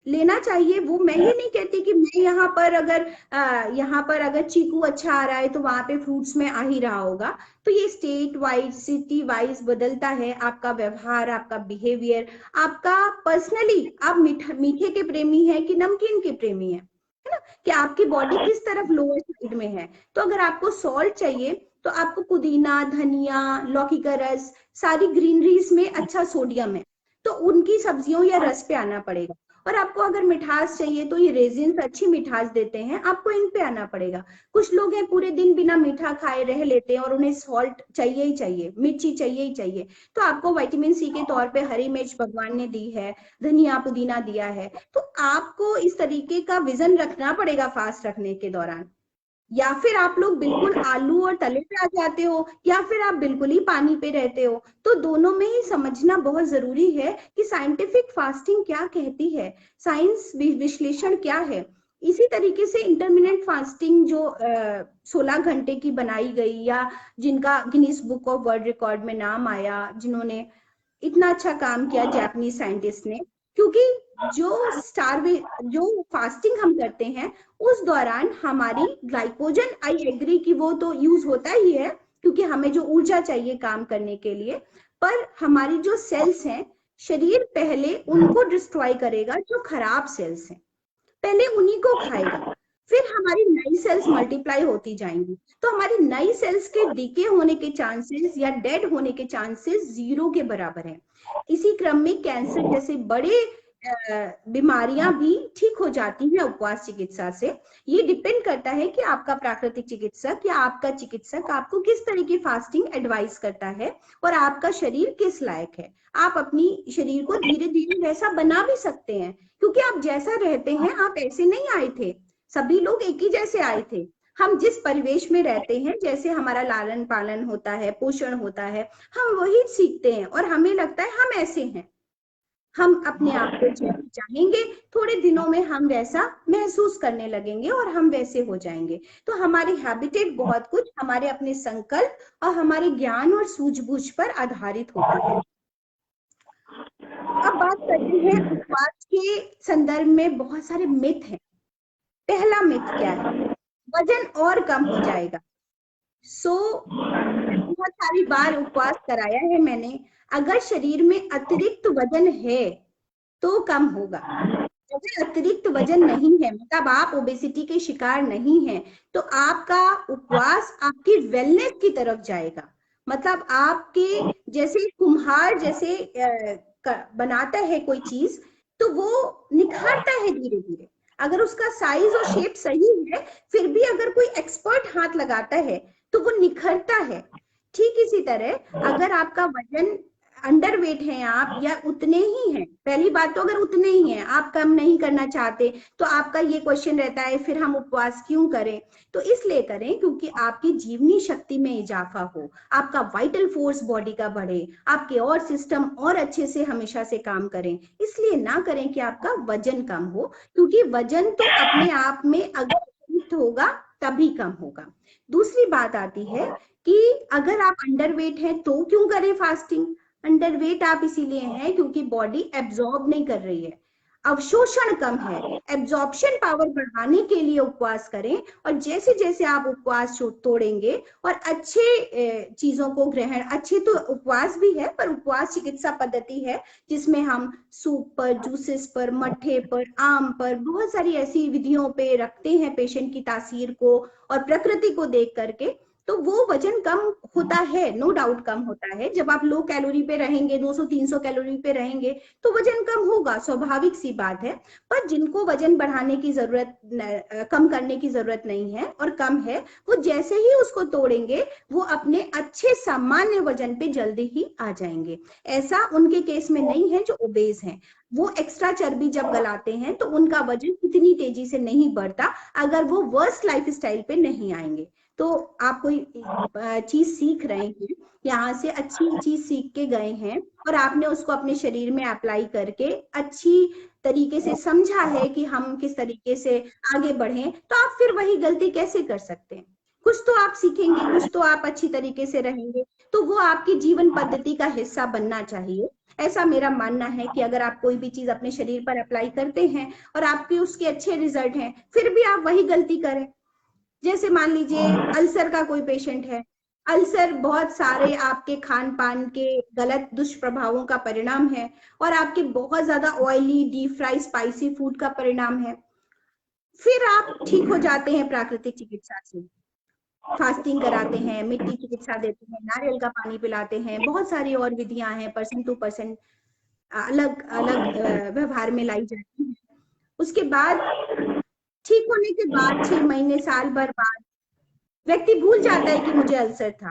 लेना चाहिए वो, मैं ये नहीं कहती कि मैं यहाँ पर अगर चीकू अच्छा आ रहा है तो वहां पे फ्रूट्स में आ ही रहा होगा। तो ये स्टेट वाइज, सिटी वाइज बदलता है, आपका व्यवहार, आपका बिहेवियर, आपका पर्सनली आप मीठे के प्रेमी है कि नमकीन के प्रेमी है ना, कि आपकी बॉडी किस तरफ लोअर साइड में है। तो अगर आपको सॉल्ट चाहिए तो आपको पुदीना, धनिया, लौकी का रस, सारी ग्रीनरीज में अच्छा सोडियम है तो उनकी सब्जियों या रस पे आना पड़ेगा। और आपको अगर मिठास चाहिए तो ये रेजिन्स अच्छी मिठास देते हैं, आपको इन पे आना पड़ेगा। कुछ लोग हैं पूरे दिन बिना मीठा खाए रह लेते हैं और उन्हें सॉल्ट चाहिए ही चाहिए, मिर्ची चाहिए ही चाहिए, तो आपको विटामिन सी के तौर पे हरी मिर्च भगवान ने दी है, धनिया पुदीना दिया है, तो आपको इस तरीके का विजन रखना पड़ेगा फास्ट रखने के दौरान। या फिर आप लोग बिल्कुल आलू और तले पे आ जाते हो, या फिर आप बिल्कुल ही पानी पे रहते हो, तो दोनों में ही समझना बहुत जरूरी है कि साइंटिफिक फास्टिंग क्या कहती है, साइंस विश्लेषण क्या है। इसी तरीके से इंटरमिटेंट फास्टिंग जो 16 घंटे की बनाई गई, या जिनका Guinness book of world record में नाम आया, जिन्होंने इतना अच्छा काम किया जापानीज साइंटिस्ट ने, क्योंकि जो फास्टिंग हम करते हैं उस दौरान हमारी ग्लाइकोजन, आई एग्री कि वो तो यूज होता ही है क्योंकि हमें जो ऊर्जा चाहिए काम करने के लिए, पर हमारी जो सेल्स हैं, शरीर पहले उनको डिस्ट्रॉय करेगा, जो खराब सेल्स हैं पहले उन्हीं को खाएगा, फिर हमारी नई सेल्स मल्टीप्लाई होती जाएंगी, तो हमारी नई सेल्स के डीके होने के चांसेस या डेड होने के चांसेस 0 के बराबर है। इसी क्रम में कैंसर जैसे बड़े बीमारियां भी ठीक हो जाती हैं उपवास चिकित्सा से। ये डिपेंड करता है कि आपका प्राकृतिक चिकित्सक या आपका चिकित्सक आपको किस तरह की फास्टिंग एडवाइस करता है और आपका शरीर किस लायक है। आप अपनी शरीर को धीरे धीरे वैसा बना भी सकते हैं, क्योंकि आप जैसा रहते हैं आप ऐसे नहीं आए थे, सभी लोग एक ही जैसे आए थे। हम जिस परिवेश में रहते हैं, जैसे हमारा लालन पालन होता है, पोषण होता है, हम वही सीखते हैं और हमें लगता है हम ऐसे हैं। हम अपने आप को जैसे चाहेंगे, थोड़े दिनों में हम वैसा महसूस करने लगेंगे और हम वैसे हो जाएंगे। तो हमारी हैबिटेट बहुत कुछ हमारे अपने संकल्प और हमारे ज्ञान और सूझबूझ पर आधारित होती है। अब बात करते हैं उपवास के संदर्भ में बहुत सारे मिथ हैं। पहला मिथ क्या है? वजन और कम हो जाएगा। बहुत सारी बार उपवास कराया है मैंने। अगर शरीर में अतिरिक्त वजन है तो कम होगा। अगर अतिरिक्त वजन नहीं है, मतलब आप ओबेसिटी के शिकार नहीं है, तो आपका उपवास आपकी वेलनेस की तरफ जाएगा। मतलब आपके जैसे कुम्हार जैसे बनाता है कोई चीज, तो वो निखारता है धीरे धीरे। अगर उसका साइज और शेप सही है, फिर भी अगर कोई एक्सपर्ट हाथ लगाता है तो वो निखरता है। ठीक इसी तरह अगर आपका वजन अंडरवेट है आप, या उतने ही हैं, पहली बात तो अगर उतने ही हैं, आप कम नहीं करना चाहते, तो आपका ये क्वेश्चन रहता है फिर हम उपवास क्यों करें? तो इसलिए करें क्योंकि आपकी जीवनी शक्ति में इजाफा हो, आपका वाइटल फोर्स बॉडी का बढ़े, आपके और सिस्टम और अच्छे से हमेशा से काम करें। इसलिए ना करें कि आपका वजन कम हो, क्योंकि वजन तो अपने आप में अगर होगा तभी कम होगा। दूसरी बात आती है कि अगर आप अंडरवेट हैं तो क्यों करें फास्टिंग? अंडरवेट आप इसीलिए हैं क्योंकि बॉडी एब्जॉर्ब नहीं कर रही है, अवशोषण कम है। एब्जॉर्प्शन पावर बढ़ाने के लिए उपवास करें, और जैसे जैसे आप उपवास तोड़ेंगे और अच्छे चीजों को ग्रहण, अच्छे तो उपवास भी है पर उपवास चिकित्सा पद्धति है जिसमें हम सूप पर, जूसेस पर, मट्ठे पर, आम पर, बहुत सारी ऐसी विधियों पे रखते हैं पेशेंट की तासीर को और प्रकृति को देख करके। तो वो वजन कम होता है, नो डाउट कम होता है। जब आप लो कैलोरी पे रहेंगे, 200-300 कैलोरी पे रहेंगे, तो वजन कम होगा, स्वाभाविक सी बात है। पर जिनको वजन बढ़ाने की जरूरत, कम करने की जरूरत नहीं है और कम है, वो जैसे ही उसको तोड़ेंगे वो अपने अच्छे सामान्य वजन पे जल्दी ही आ जाएंगे। ऐसा उनके केस में नहीं है जो ओबेस हैं। वो एक्स्ट्रा चर्बी जब गलाते हैं तो उनका वजन इतनी तेजी से नहीं बढ़ता अगर वो वर्स्ट लाइफस्टाइल पे नहीं आएंगे। तो आप कोई चीज सीख रहे हैं, यहाँ से अच्छी चीज सीख के गए हैं और आपने उसको अपने शरीर में अप्लाई करके अच्छी तरीके से समझा है कि हम किस तरीके से आगे बढ़ें, तो आप फिर वही गलती कैसे कर सकते हैं? कुछ तो आप सीखेंगे, कुछ तो आप अच्छी तरीके से रहेंगे, तो वो आपकी जीवन पद्धति का हिस्सा बनना चाहिए। ऐसा मेरा मानना है कि अगर आप कोई भी चीज अपने शरीर पर अप्लाई करते हैं और आपके उसके अच्छे रिजल्ट हैं, फिर भी आप वही गलती करें। जैसे मान लीजिए अल्सर का कोई पेशेंट है, अल्सर बहुत सारे आपके खान पान के गलत दुष्प्रभावों का परिणाम है और आपके बहुत ज्यादा oily, deep fry, spicy food का परिणाम है। फिर आप ठीक हो जाते हैं प्राकृतिक चिकित्सा से, फास्टिंग कराते हैं, मिट्टी चिकित्सा देते हैं, नारियल का पानी पिलाते हैं, बहुत सारी और विधियां हैं, पर्सन टू पर्सन अलग अलग व्यवहार में लाई जाती है। उसके बाद ठीक होने के बाद 6 महीने, साल भर बाद व्यक्ति भूल जाता है कि मुझे अल्सर था,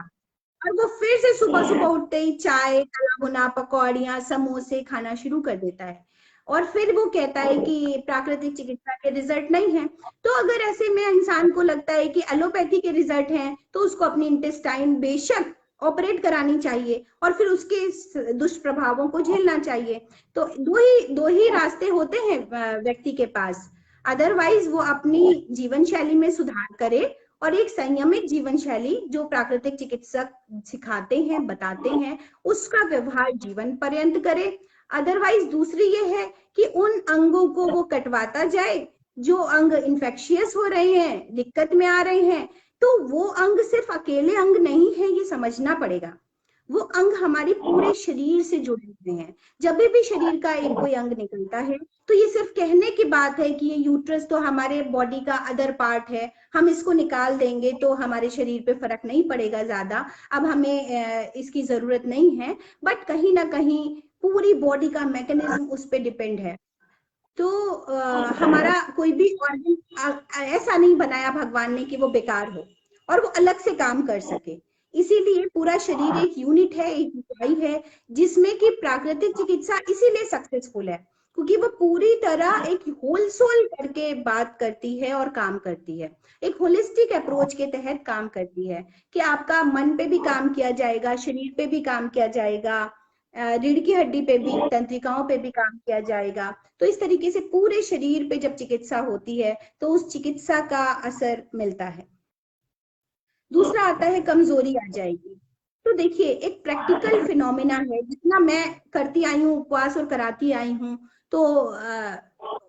और वो फिर से सुबह सुबह उठते ही चाय, तला भुना, पकौड़ियां, समोसे खाना शुरू कर देता है और फिर वो कहता है कि प्राकृतिक चिकित्सा के रिजल्ट नहीं है। तो अगर ऐसे में इंसान को लगता है कि एलोपैथी के रिजल्ट हैं, तो उसको अपनी इंटेस्टाइन बेशक ऑपरेट करानी चाहिए और फिर उसके दुष्प्रभावों को झेलना चाहिए। तो दो ही रास्ते होते हैं व्यक्ति के पास। अदरवाइज वो अपनी जीवन शैली में सुधार करे और एक संयमित जीवन शैली जो प्राकृतिक चिकित्सक सिखाते हैं, बताते हैं, उसका व्यवहार जीवन पर्यंत करे। अदरवाइज दूसरी ये है कि उन अंगों को वो कटवाता जाए जो अंग इन्फेक्शियस हो रहे हैं, दिक्कत में आ रहे हैं। तो वो अंग सिर्फ अकेले अंग नहीं है, ये समझना पड़ेगा। वो अंग हमारे पूरे शरीर से जुड़े हुए हैं। जब भी शरीर का एक कोई अंग निकलता है तो ये सिर्फ कहने की बात है कि ये यूट्रस तो हमारे बॉडी का अदर पार्ट है, हम इसको निकाल देंगे तो हमारे शरीर पे फर्क नहीं पड़ेगा ज्यादा, अब हमें इसकी जरूरत नहीं है। बट कहीं ना कहीं पूरी बॉडी का मैकेनिज्म उस पर डिपेंड है। तो हमारा कोई भी ऑर्गन ऐसा नहीं बनाया भगवान ने कि वो बेकार हो और वो अलग से काम कर सके। इसीलिए पूरा शरीर एक यूनिट है, एक इकाई है, जिसमें कि प्राकृतिक चिकित्सा इसीलिए सक्सेसफुल है क्योंकि वो पूरी तरह एक होल सोल करके बात करती है और काम करती है, एक होलिस्टिक अप्रोच के तहत काम करती है कि आपका मन पे भी काम किया जाएगा, शरीर पे भी काम किया जाएगा, रीढ़ की हड्डी पे भी, तंत्रिकाओं पे भी काम किया जाएगा। तो इस तरीके से पूरे शरीर पे जब चिकित्सा होती है तो उस चिकित्सा का असर मिलता है। दूसरा आता है कमजोरी आ जाएगी। तो देखिए एक प्रैक्टिकल फिनोमिना है, जितना मैं करती आई हूँ उपवास और कराती आई हूँ, तो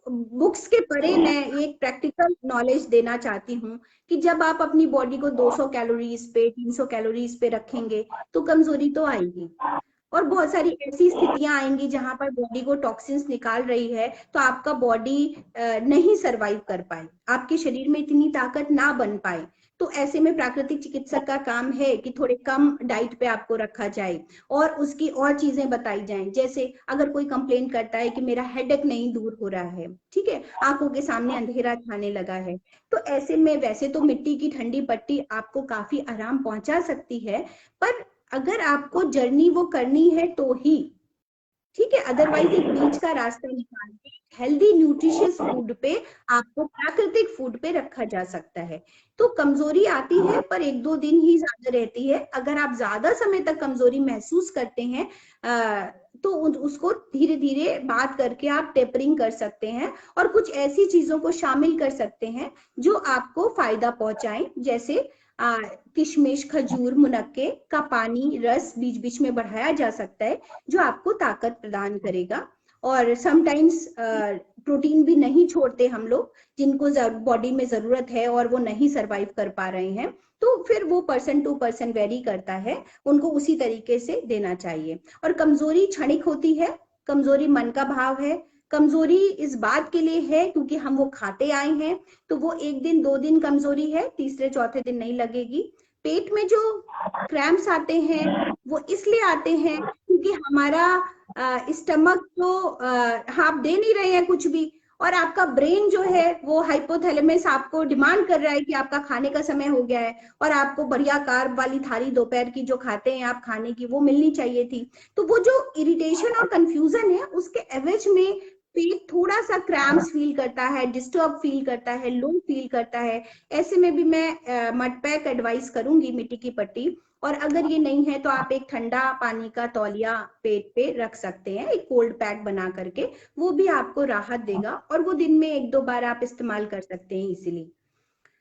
बुक्स के परे मैं एक प्रैक्टिकल नॉलेज देना चाहती हूँ कि जब आप अपनी बॉडी को 200 कैलोरीज पे 300 कैलोरीज पे रखेंगे तो कमजोरी तो आएगी, और बहुत सारी ऐसी स्थितियां आएंगी जहां पर बॉडी को टॉक्सिन्स निकाल रही है, तो आपका बॉडी नहीं सरवाइव कर पाए, आपके शरीर में इतनी ताकत ना बन पाए। तो ऐसे में प्राकृतिक चिकित्सक का काम है कि थोड़े कम डाइट पे आपको रखा जाए और उसकी और चीजें बताई जाएं। जैसे अगर कोई कंप्लेन करता है कि मेरा हेडेक नहीं दूर हो रहा है, ठीक है, आंखों के सामने अंधेरा छाने लगा है, तो ऐसे में वैसे तो मिट्टी की ठंडी पट्टी आपको काफी आराम पहुंचा सकती है, पर अगर आपको जर्नी वो करनी है तो ही, ठीक है, अदरवाइज एक बीच का रास्ता निकाल के हेल्दी न्यूट्रिशियस फूड पे, आपको प्राकृतिक फूड पे रखा जा सकता है। तो कमजोरी आती है पर 1-2 दिन ही ज्यादा रहती है। अगर आप ज्यादा समय तक कमजोरी महसूस करते हैं तो उसको धीरे धीरे बात करके आप टेपरिंग कर सकते हैं और कुछ ऐसी चीजों को शामिल कर सकते हैं जो आपको फायदा पहुंचाएं, जैसे किशमिश, खजूर, मुनक्के का पानी, रस बीच बीच में बढ़ाया जा सकता है जो आपको ताकत प्रदान करेगा। और समटाइम्स प्रोटीन भी नहीं छोड़ते हम लोग, जिनको बॉडी में जरूरत है और वो नहीं सरवाइव कर पा रहे हैं, तो फिर वो पर्सन टू पर्सन वेरी करता है, उनको उसी तरीके से देना चाहिए। और कमजोरी क्षणिक होती है, कमजोरी मन का भाव है, कमजोरी इस बात के लिए है क्योंकि हम वो खाते आए हैं, तो वो 1 दिन 2 दिन कमजोरी है, तीसरे चौथे दिन नहीं लगेगी। पेट में जो क्रैम्प्स आते हैं वो इसलिए आते हैं क्योंकि हमारा स्टमक तो आप दे नहीं रहे हैं कुछ भी, और आपका ब्रेन जो है वो हाइपोथैलेमस आपको डिमांड कर रहा है कि आपका खाने का समय हो गया है और आपको बढ़िया कार्ब वाली थाली दोपहर की जो खाते हैं आप खाने की, वो मिलनी चाहिए थी। तो वो जो इरिटेशन और कंफ्यूजन है उसके एवज में पेट थोड़ा सा क्रैम्प्स फील करता है, डिस्टर्ब फील करता है, लो फील करता है। ऐसे में भी मैं मड पैक एडवाइस करूंगी, मिट्टी की पट्टी, और अगर ये नहीं है तो आप एक ठंडा पानी का तौलिया पेट पे रख सकते हैं, एक कोल्ड पैक बना करके, वो भी आपको राहत देगा और वो दिन में 1-2 बार आप इस्तेमाल कर सकते हैं इजीली।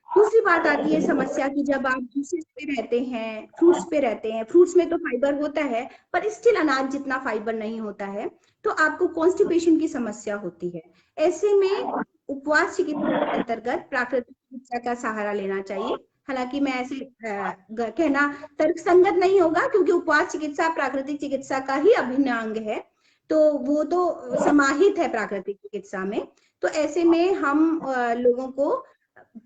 दूसरी बात आती है समस्या की, जब आप जूसेस पे रहते हैं, फ्रूट्स पे रहते हैं, फ्रूट्स में तो फाइबर होता है पर स्टिल अनाज जितना फाइबर नहीं होता है, तो आपको कॉन्स्टिपेशन की समस्या होती है। ऐसे में उपवास चिकित्सा के अंतर्गत प्राकृतिक चिकित्सा का सहारा लेना चाहिए। हालांकि मैं ऐसे कहना तर्कसंगत नहीं होगा क्योंकि उपवास चिकित्सा प्राकृतिक चिकित्सा का ही अभिन्न अंग है, तो वो तो समाहित है प्राकृतिक चिकित्सा में। तो ऐसे में हम लोगों को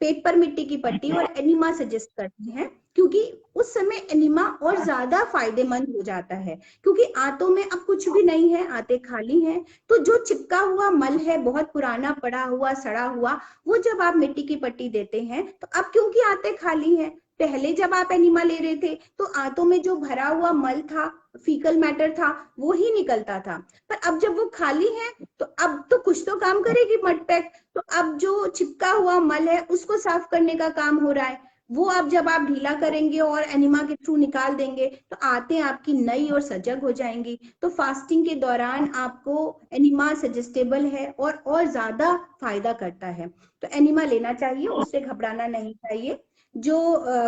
पेट पर मिट्टी की पट्टी और एनिमा सजेस्ट करते हैं, क्योंकि उस समय एनिमा और ज्यादा फायदेमंद हो जाता है, क्योंकि आंतों में अब कुछ भी नहीं है, आंतें खाली हैं, तो जो चिपका हुआ मल है, बहुत पुराना पड़ा हुआ सड़ा हुआ, वो जब आप मिट्टी की पट्टी देते हैं तो अब क्योंकि आंतें खाली हैं, पहले जब आप एनिमा ले रहे थे तो आंतों में जो भरा हुआ मल था, फीकल मैटर था, वो ही निकलता था, पर अब जब वो खाली है तो अब तो कुछ तो काम करेगी मड पैक, तो अब जो चिपका हुआ मल है उसको साफ करने का काम हो रहा है, वो अब जब आप ढीला करेंगे और एनिमा के थ्रू निकाल देंगे तो आंतें आपकी नई और सजग हो जाएंगी। तो फास्टिंग के दौरान आपको एनिमा सजेस्टेबल है और ज्यादा फायदा करता है, तो एनिमा लेना चाहिए, उससे घबराना नहीं चाहिए। जो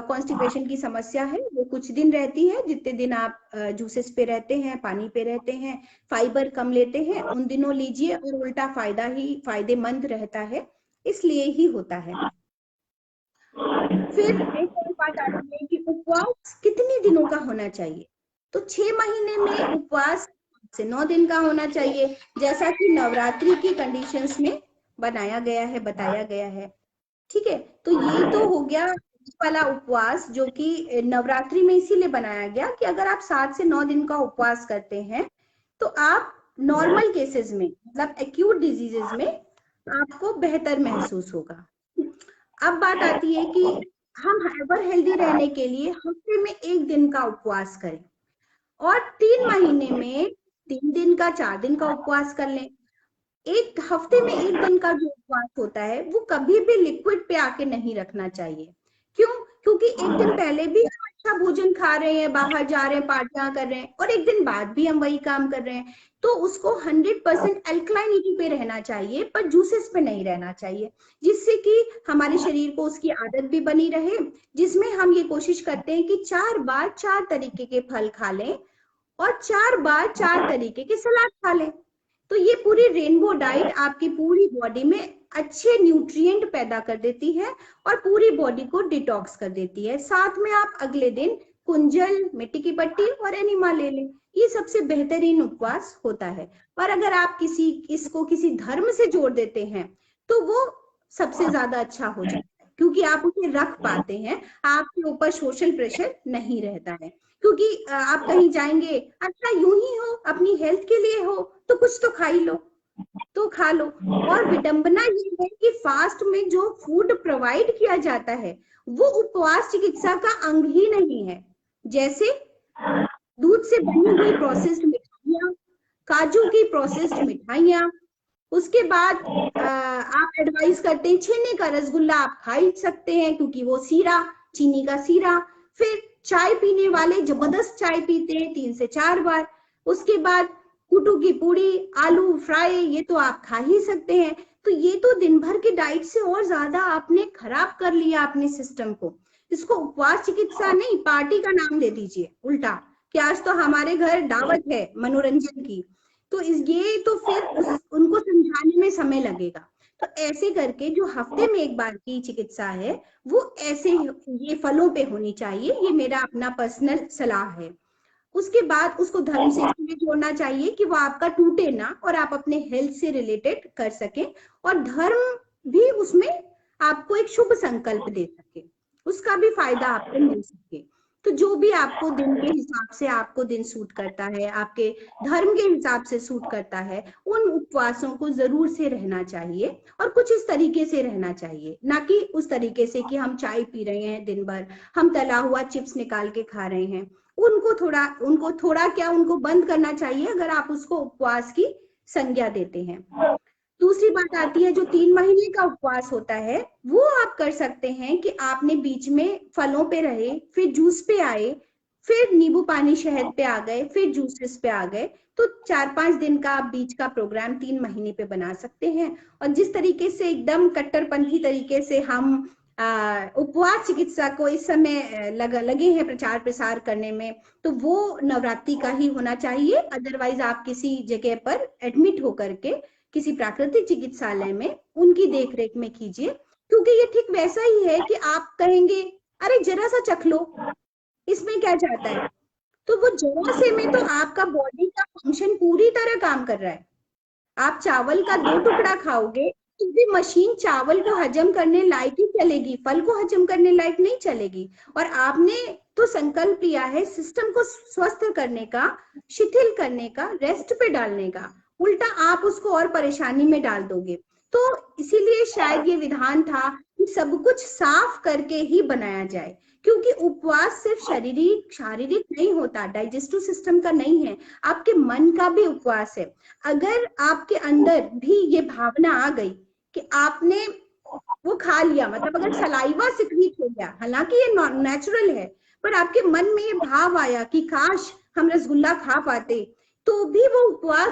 कॉन्स्टिपेशन की समस्या है वो कुछ दिन रहती है, जितने दिन आप जूसेस पे रहते हैं, पानी पे रहते हैं, फाइबर कम लेते हैं, उन दिनों लीजिए, और उल्टा फायदा ही फायदेमंद रहता है, इसलिए ही होता है। फिर एक और बात आती है कि उपवास कितने दिनों का होना चाहिए, तो 6 महीने में उपवास से 9 दिन का होना चाहिए, जैसा कि नवरात्रि की कंडीशंस में बनाया गया है, बताया गया है, ठीक है। तो ये तो हो गया वाला उपवास जो कि नवरात्रि में इसीलिए बनाया गया कि अगर आप 7 से 9 दिन का उपवास करते हैं तो आप नॉर्मल केसेस में, मतलब एक्यूट डिजीजेस में आपको बेहतर महसूस होगा। अब बात आती है कि हम एवर हेल्दी रहने के लिए हफ्ते में 1 दिन का उपवास करें और 3 महीने में 3 दिन का, 4 दिन का उपवास कर लें। एक हफ्ते में एक दिन का जो उपवास होता है वो कभी भी लिक्विड पे आके नहीं रखना चाहिए। क्यों? क्योंकि एक दिन पहले भी हम अच्छा भोजन खा रहे हैं, बाहर जा रहे हैं, पार्टियां कर रहे हैं, और एक दिन बाद भी हम वही काम कर रहे हैं। तो उसको 100% अल्कलाइनिटी पे रहना चाहिए, पर जूसेस पे नहीं रहना चाहिए, जिससे कि हमारे शरीर को उसकी आदत भी बनी रहे, जिसमें हम ये कोशिश करते हैं कि 4 बार 4 तरीके के फल खा लें और 4 बार 4 तरीके के सलाद खा लें। तो ये पूरी रेनबो डाइट आपकी पूरी बॉडी में अच्छे न्यूट्रिएंट पैदा कर देती है और पूरी बॉडी को डिटॉक्स कर देती है। साथ में आप अगले दिन कुंजल, मिट्टी की पट्टी और एनिमा ले लें। ये सबसे बेहतरीन उपवास होता है। और अगर आप इसको किसी धर्म से जोड़ देते हैं तो वो सबसे ज्यादा अच्छा हो जाता है, क्योंकि आप उसे रख पाते हैं, आपके ऊपर सोशल प्रेशर नहीं रहता है। क्योंकि आप कहीं जाएंगे, अच्छा यूं ही हो, अपनी हेल्थ के लिए हो तो कुछ तो खा ही लो, तो खा लो। और विडंबना ये है कि फास्ट में जो फूड प्रोवाइड किया जाता है वो उपवास चिकित्सा का अंग ही नहीं है। जैसे दूध से बनी हुई प्रोसेस्ड मिठाइयाँ, काजू की प्रोसेस्ड मिठाइयाँ, उसके बाद आप एडवाइस करते हैं छेने का रसगुल्ला आप खा ही सकते हैं क्योंकि वो सीरा, चीनी का सीरा। फिर चाय पीने वाले जबरदस्त चाय पीते हैं 3 से 4 बार। उसके बाद कुटू की पूड़ी, आलू फ्राई, ये तो आप खा ही सकते हैं। तो ये तो दिन भर की डाइट से और ज्यादा आपने खराब कर लिया अपने सिस्टम को। इसको उपवास चिकित्सा नहीं, पार्टी का नाम दे दीजिए उल्टा, कि आज तो हमारे घर दावत है मनोरंजन की। तो ये तो फिर उनको समझाने में समय लगेगा। तो ऐसे करके जो हफ्ते में एक बार की चिकित्सा है वो ऐसे ये फलों पे होनी चाहिए। ये मेरा अपना पर्सनल सलाह है। उसके बाद उसको धर्म से इसलिए जोड़ना चाहिए कि वो आपका टूटे ना और आप अपने हेल्थ से रिलेटेड कर सके, और धर्म भी उसमें आपको एक शुभ संकल्प दे सके, उसका भी फायदा आपको मिल सके। तो जो भी आपको दिन के हिसाब से आपको दिन सूट करता है, आपके धर्म के हिसाब से सूट करता है, उन उपवासों को जरूर से रहना चाहिए। और कुछ इस तरीके से रहना चाहिए, ना कि उस तरीके से कि हम चाय पी रहे हैं दिन भर, हम तला हुआ चिप्स निकाल के खा रहे हैं। उनको थोड़ा क्या उनको बंद करना चाहिए अगर आप उसको उपवास की संज्ञा देते हैं। दूसरी बात आती है जो 3 महीने का उपवास होता है, वो आप कर सकते हैं कि आपने बीच में फलों पे रहे, फिर जूस पे आए, फिर नींबू पानी शहद पे आ गए, फिर जूसेस पे आ गए। तो 4-5 दिन का आप बीच का प्रोग्राम 3 महीने पे बना सकते हैं। और जिस तरीके से एकदम कट्टरपंथी तरीके से हम उपवास चिकित्सा को इस समय लगे हैं प्रचार प्रसार करने में, तो वो नवरात्रि का ही होना चाहिए। अदरवाइज आप किसी जगह पर एडमिट होकर के किसी प्राकृतिक चिकित्सालय में उनकी देखरेख में कीजिए, क्योंकि ये ठीक वैसा ही है कि आप कहेंगे अरे जरा सा चख लो, इसमें क्या जाता है। तो वो जरा से में तो आपका बॉडी का फंक्शन पूरी तरह काम कर रहा है। आप चावल का 2 टुकड़ा खाओगे तो भी मशीन चावल को हजम करने लायक ही चलेगी, फल को हजम करने लायक नहीं चलेगी। और आपने तो संकल्प लिया है सिस्टम को स्वस्थ करने का, शिथिल करने का, रेस्ट पे डालने का, उल्टा आप उसको और परेशानी में डाल दोगे। तो इसीलिए शायद ये विधान था कि सब कुछ साफ करके ही बनाया जाए, क्योंकि उपवास सिर्फ शारीरिक नहीं होता, डाइजेस्टिव सिस्टम का नहीं है, आपके मन का भी उपवास है। अगर आपके अंदर भी ये भावना आ गई कि आपने वो खा लिया, मतलब अगर सलाइवा सिक्रीट हो गया, हालांकि ये नेचुरल है, पर आपके मन में ये भाव आया कि काश हम रसगुल्ला खा पाते, तो भी वो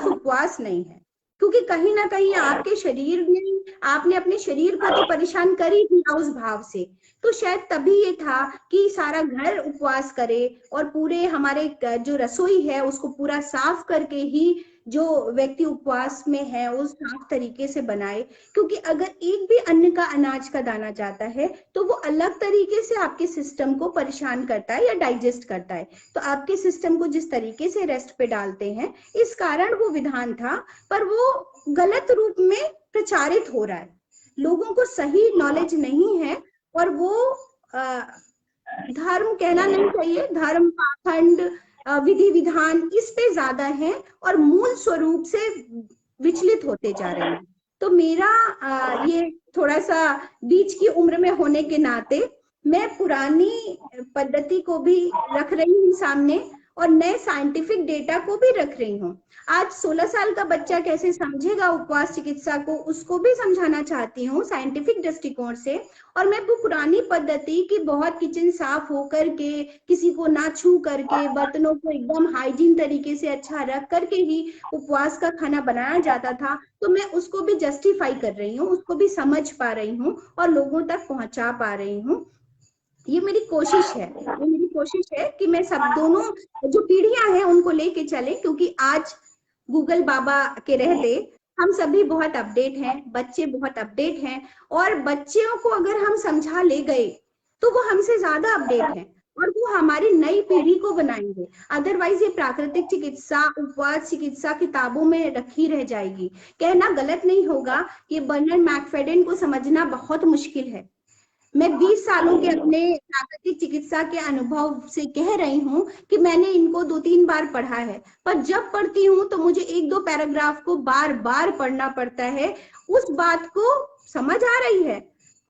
उपवास नहीं है। क्योंकि कहीं ना कहीं आपके शरीर में आपने अपने शरीर को तो परेशान कर ही दिया उस भाव से। तो शायद तभी ये था कि सारा घर उपवास करे और पूरे हमारे जो रसोई है उसको पूरा साफ करके ही जो व्यक्ति उपवास में है उस साफ तरीके से बनाए। क्योंकि अगर एक भी अन्न का अनाज का दाना जाता है तो वो अलग तरीके से आपके सिस्टम को परेशान करता है या डाइजेस्ट करता है। तो आपके सिस्टम को जिस तरीके से रेस्ट पे डालते हैं, इस कारण वो विधान था, पर वो गलत रूप में प्रचारित हो रहा है, लोगों को सही नॉलेज नहीं है। और वो धर्म कहना नहीं चाहिए, धर्म पाखंड विधि विधान इस पे ज्यादा है और मूल स्वरूप से विचलित होते जा रहे हैं। तो मेरा ये थोड़ा सा बीच की उम्र में होने के नाते मैं पुरानी पद्धति को भी रख रही हूँ सामने और नए साइंटिफिक डेटा को भी रख रही हूँ। आज 16 साल का बच्चा कैसे समझेगा उपवास चिकित्सा को, उसको भी समझाना चाहती हूँ साइंटिफिक दृष्टिकोण से। और मैं वो पुरानी पद्धति की बहुत किचन साफ होकर के, किसी को ना छू करके, बर्तनों को एकदम हाइजीन तरीके से अच्छा रख करके ही उपवास का खाना बनाया जाता था, तो मैं उसको भी जस्टिफाई कर रही हूँ, उसको भी समझ पा रही हूँ और लोगों तक पहुंचा पा रही हूँ। ये मेरी कोशिश है, ये मेरी कोशिश है कि मैं सब दोनों जो पीढ़ियां हैं उनको लेके चले, क्योंकि आज गूगल बाबा के रहते हम सभी बहुत अपडेट हैं, बच्चे बहुत अपडेट हैं, और बच्चियों को अगर हम समझा ले गए तो वो हमसे ज्यादा अपडेट हैं और वो हमारी नई पीढ़ी को बनाएंगे। अदरवाइज ये प्राकृतिक चिकित्सा, उपवास चिकित्सा किताबों में रखी रह जाएगी। कहना गलत नहीं होगा, ये बर्नर्ड मैकफेडन को समझना बहुत मुश्किल है। मैं 20 सालों के अपने प्राकृतिक चिकित्सा के अनुभव से कह रही हूँ कि मैंने इनको 2-3 बार पढ़ा है, पर जब पढ़ती हूँ तो मुझे 1-2 पैराग्राफ को बार बार पढ़ना पड़ता है। उस बात को समझ आ रही है,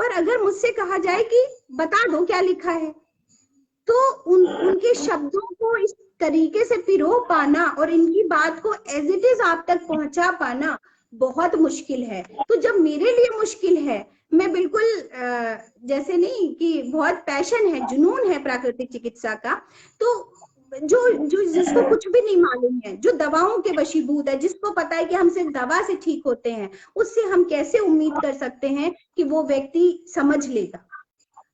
पर अगर मुझसे कहा जाए कि बता दो क्या लिखा है, तो उनके शब्दों को इस तरीके से पिरो पाना और इनकी बात को एज इट इज आप तक पहुंचा पाना बहुत मुश्किल है। तो जब मेरे लिए मुश्किल है, मैं बिल्कुल जैसे नहीं कि बहुत पैशन है, जुनून है प्राकृतिक चिकित्सा का, तो जो जिसको कुछ भी नहीं मालूम है, जो दवाओं के वशीभूत है, जिसको पता है कि हम सिर्फ दवा से ठीक होते हैं, उससे हम कैसे उम्मीद कर सकते हैं कि वो व्यक्ति समझ लेगा।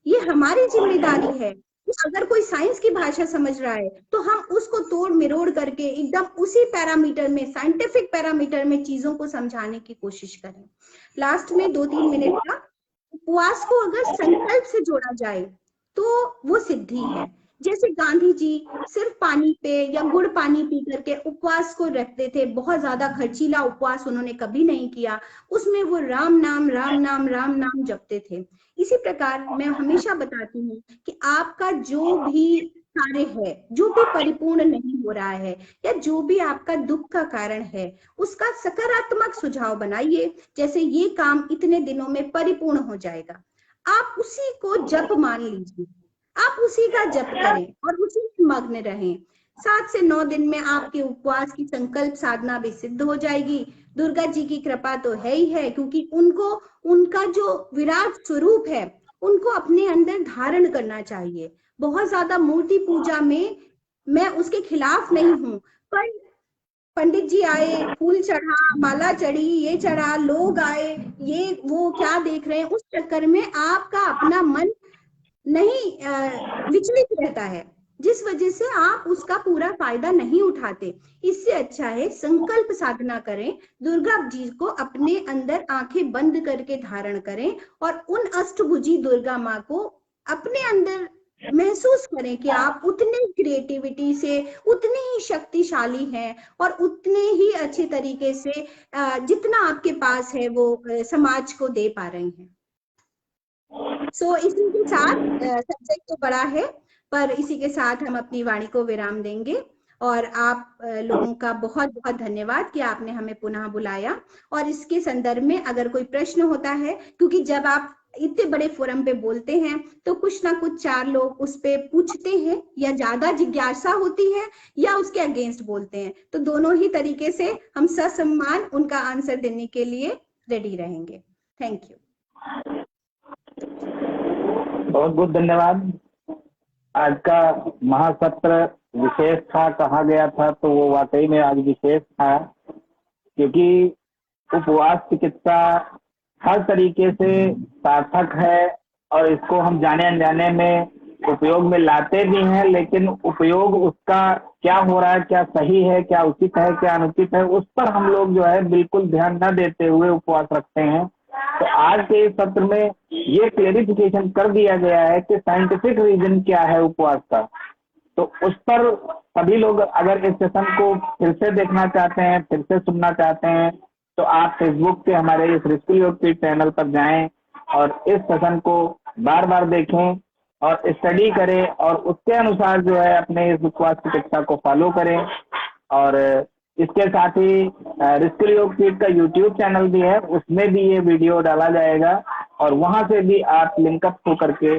ये हमारी जिम्मेदारी है कि अगर कोई साइंस की भाषा समझ रहा है तो हम उसको तोड़ मरोड़ करके एकदम उसी पैरामीटर में, साइंटिफिक पैरामीटर में चीजों को समझाने की कोशिश करें। लास्ट में 2-3 मिनट का, उपवास को अगर संकल्प से जोड़ा जाए तो वो सिद्धि है। जैसे गांधी जी सिर्फ पानी पे या गुड़ पानी पी करके उपवास को रखते थे, बहुत ज्यादा खर्चीला उपवास उन्होंने कभी नहीं किया, उसमें वो राम नाम राम नाम राम नाम जपते थे। इसी प्रकार मैं हमेशा बताती हूँ कि आपका जो भी कार्य है, जो भी परिपूर्ण नहीं हो रहा है, या जो भी आपका दुख का कारण है, उसका सकारात्मक सुझाव बनाइए। जैसे ये काम इतने दिनों में परिपूर्ण हो जाएगा, आप उसी को जप मान लीजिए, आप उसी का जप करें और उसी में मग्न रहें। 7 से 9 दिन में आपके उपवास की संकल्प साधना भी सिद्ध हो जाएगी। दुर्गा जी की कृपा तो है ही है, क्योंकि उनको, उनका जो विराट स्वरूप है उनको अपने अंदर धारण करना चाहिए। बहुत ज्यादा मूर्ति पूजा में मैं उसके खिलाफ नहीं हूँ, पर पंडित जी आए, फूल चढ़ा, माला चढ़ी, ये चढ़ा, लोग आए, ये वो क्या देख रहे हैं, उस चक्कर में आपका अपना मन नहीं विचलित रहता है, जिस वजह से आप उसका पूरा फायदा नहीं उठाते। इससे अच्छा है संकल्प साधना करें, दुर्गा जी को अपने अंदर आंखें बंद करके धारण करें और उन अष्टभुजी दुर्गा माँ को अपने अंदर महसूस करें कि आप उतने क्रिएटिविटी से, उतने ही शक्तिशाली हैं और उतने ही अच्छे तरीके से जितना आपके पास है वो समाज को दे पा रही हैं। सो इसी के साथ, सब्जेक्ट तो बड़ा है, पर इसी के साथ हम अपनी वाणी को विराम देंगे। और आप लोगों का बहुत बहुत धन्यवाद कि आपने हमें पुनः बुलाया। और इसके संदर्भ में अगर कोई प्रश्न होता है, क्योंकि जब आप इतने बड़े फोरम पे बोलते हैं तो कुछ ना कुछ 4 लोग उस पे पूछते हैं, या ज्यादा जिज्ञासा होती है या उसके अगेंस्ट बोलते हैं, तो दोनों ही तरीके से हम ससम्मान उनका आंसर देने के लिए रेडी रहेंगे। Thank you. बहुत बहुत धन्यवाद। आज का महासत्र विशेष था, कहा गया था, तो वो वाकई में आज विशेष था, क्योंकि उपवास चिकित्सा हर तरीके से सार्थक है और इसको हम जाने अनजाने में उपयोग में लाते भी हैं, लेकिन उपयोग उसका क्या हो रहा है, क्या सही है, क्या उचित है, क्या अनुचित है, उस पर हम लोग जो है बिल्कुल ध्यान न देते हुए उपवास रखते हैं। तो आज के इस सत्र में ये क्लेरिफिकेशन कर दिया गया है कि साइंटिफिक रीजन क्या है उपवास का। तो उस पर सभी लोग अगर इस सेशन को फिर से देखना चाहते हैं, फिर से सुनना चाहते हैं, तो आप फेसबुक पे हमारे इस रिस्कुल योग पीठ चैनल पर जाएं और इस सेशन को बार बार देखें और स्टडी करें और उसके अनुसार जो है अपने इस उपवास चिकित्सा को फॉलो करें। और इसके साथ ही रिस्कुल योग पीठ का यूट्यूब चैनल भी है, उसमें भी ये वीडियो डाला जाएगा और वहां से भी आप लिंकअप होकर के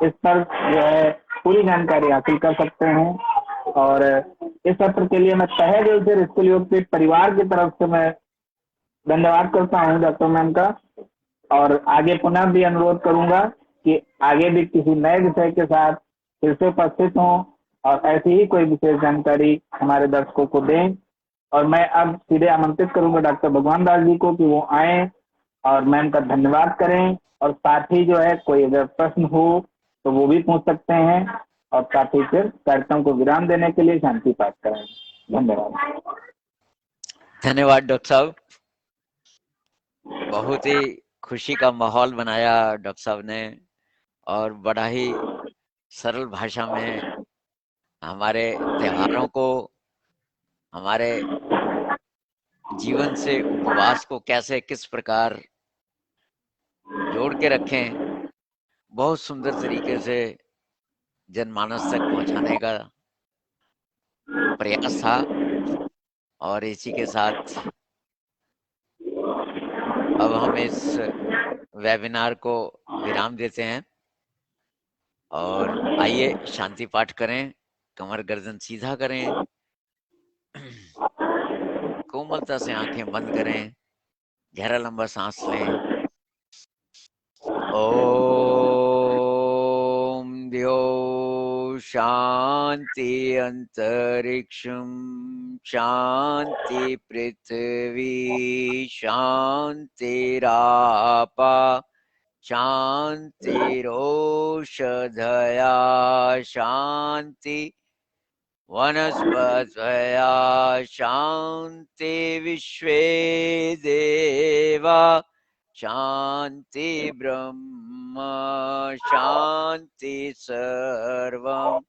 इस पर जो है पूरी जानकारी हासिल कर सकते हैं। और इस सत्र के लिए मैं तहे दिल से ऋषिकुल योगपीठ परिवार की तरफ से मैं धन्यवाद करता हूँ डॉक्टर मैम का। और आगे पुनः भी अनुरोध करूंगा कि आगे भी किसी नए विषय के साथ फिर से उपस्थित हों और ऐसी ही कोई विशेष जानकारी हमारे दर्शकों को दें। और मैं अब सीधे आमंत्रित करूंगा डॉक्टर भगवान दास जी को कि वो आए और मैम का धन्यवाद करें, और साथ ही जो है कोई अगर प्रश्न हो तो वो भी पूछ सकते हैं, और साथ ही फिर कार्यक्रम को विराम देने के लिए शांति पाठ करें। धन्यवाद। धन्यवाद डॉक्टर साहब, बहुत ही खुशी का माहौल बनाया डॉक्टर साहब ने, और बड़ा ही सरल भाषा में हमारे त्योहारों को, हमारे जीवन से उपवास को कैसे किस प्रकार जोड़ के रखें, बहुत सुंदर तरीके से जनमानस तक पहुंचाने का प्रयास था। और इसी के साथ अब हम इस वेबिनार को विराम देते हैं, और आइए शांति पाठ करें, कमर गर्दन सीधा करें, कोमलता से आंखें बंद करें, गहरा लंबा सांस लें। ओम द्यो शांति अंतरिक्षम शांति पृथ्वी शांतिरापा शांतिरोषधया शांति वनस्पतया शांति विश्वे देवा शांति ब्रह्म शांति सर्वं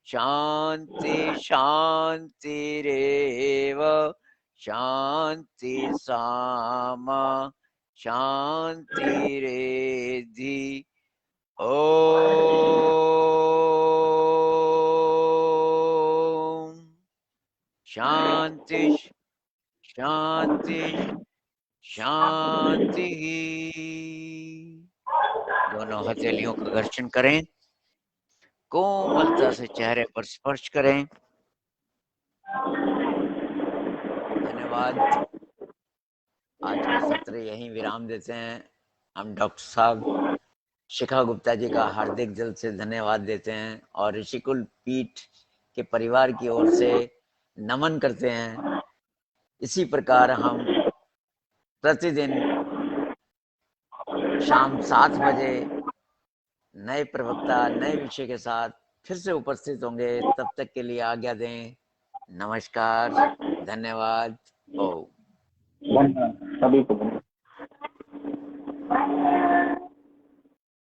शांति शांतिरेव शांति सामा शांतिरेधि। ओम शांति शांति शांति। दोनों हथेलियों का घर्षण करें, कोमलता से चेहरे पर स्पर्श करें। धन्यवाद। आज का सत्र यहीं विराम देते हैं। हम डॉक्टर साहब शिखा गुप्ता जी का हार्दिक दिल से धन्यवाद देते हैं, और ऋषिकुल पीठ के परिवार की ओर से नमन करते हैं। इसी प्रकार हम प्रतिदिन शाम 7 बजे नए प्रवक्ता नए विषय के साथ फिर से उपस्थित होंगे। तब तक के लिए आज्ञा दें। नमस्कार, धन्यवाद। धन्यवाद सभी को।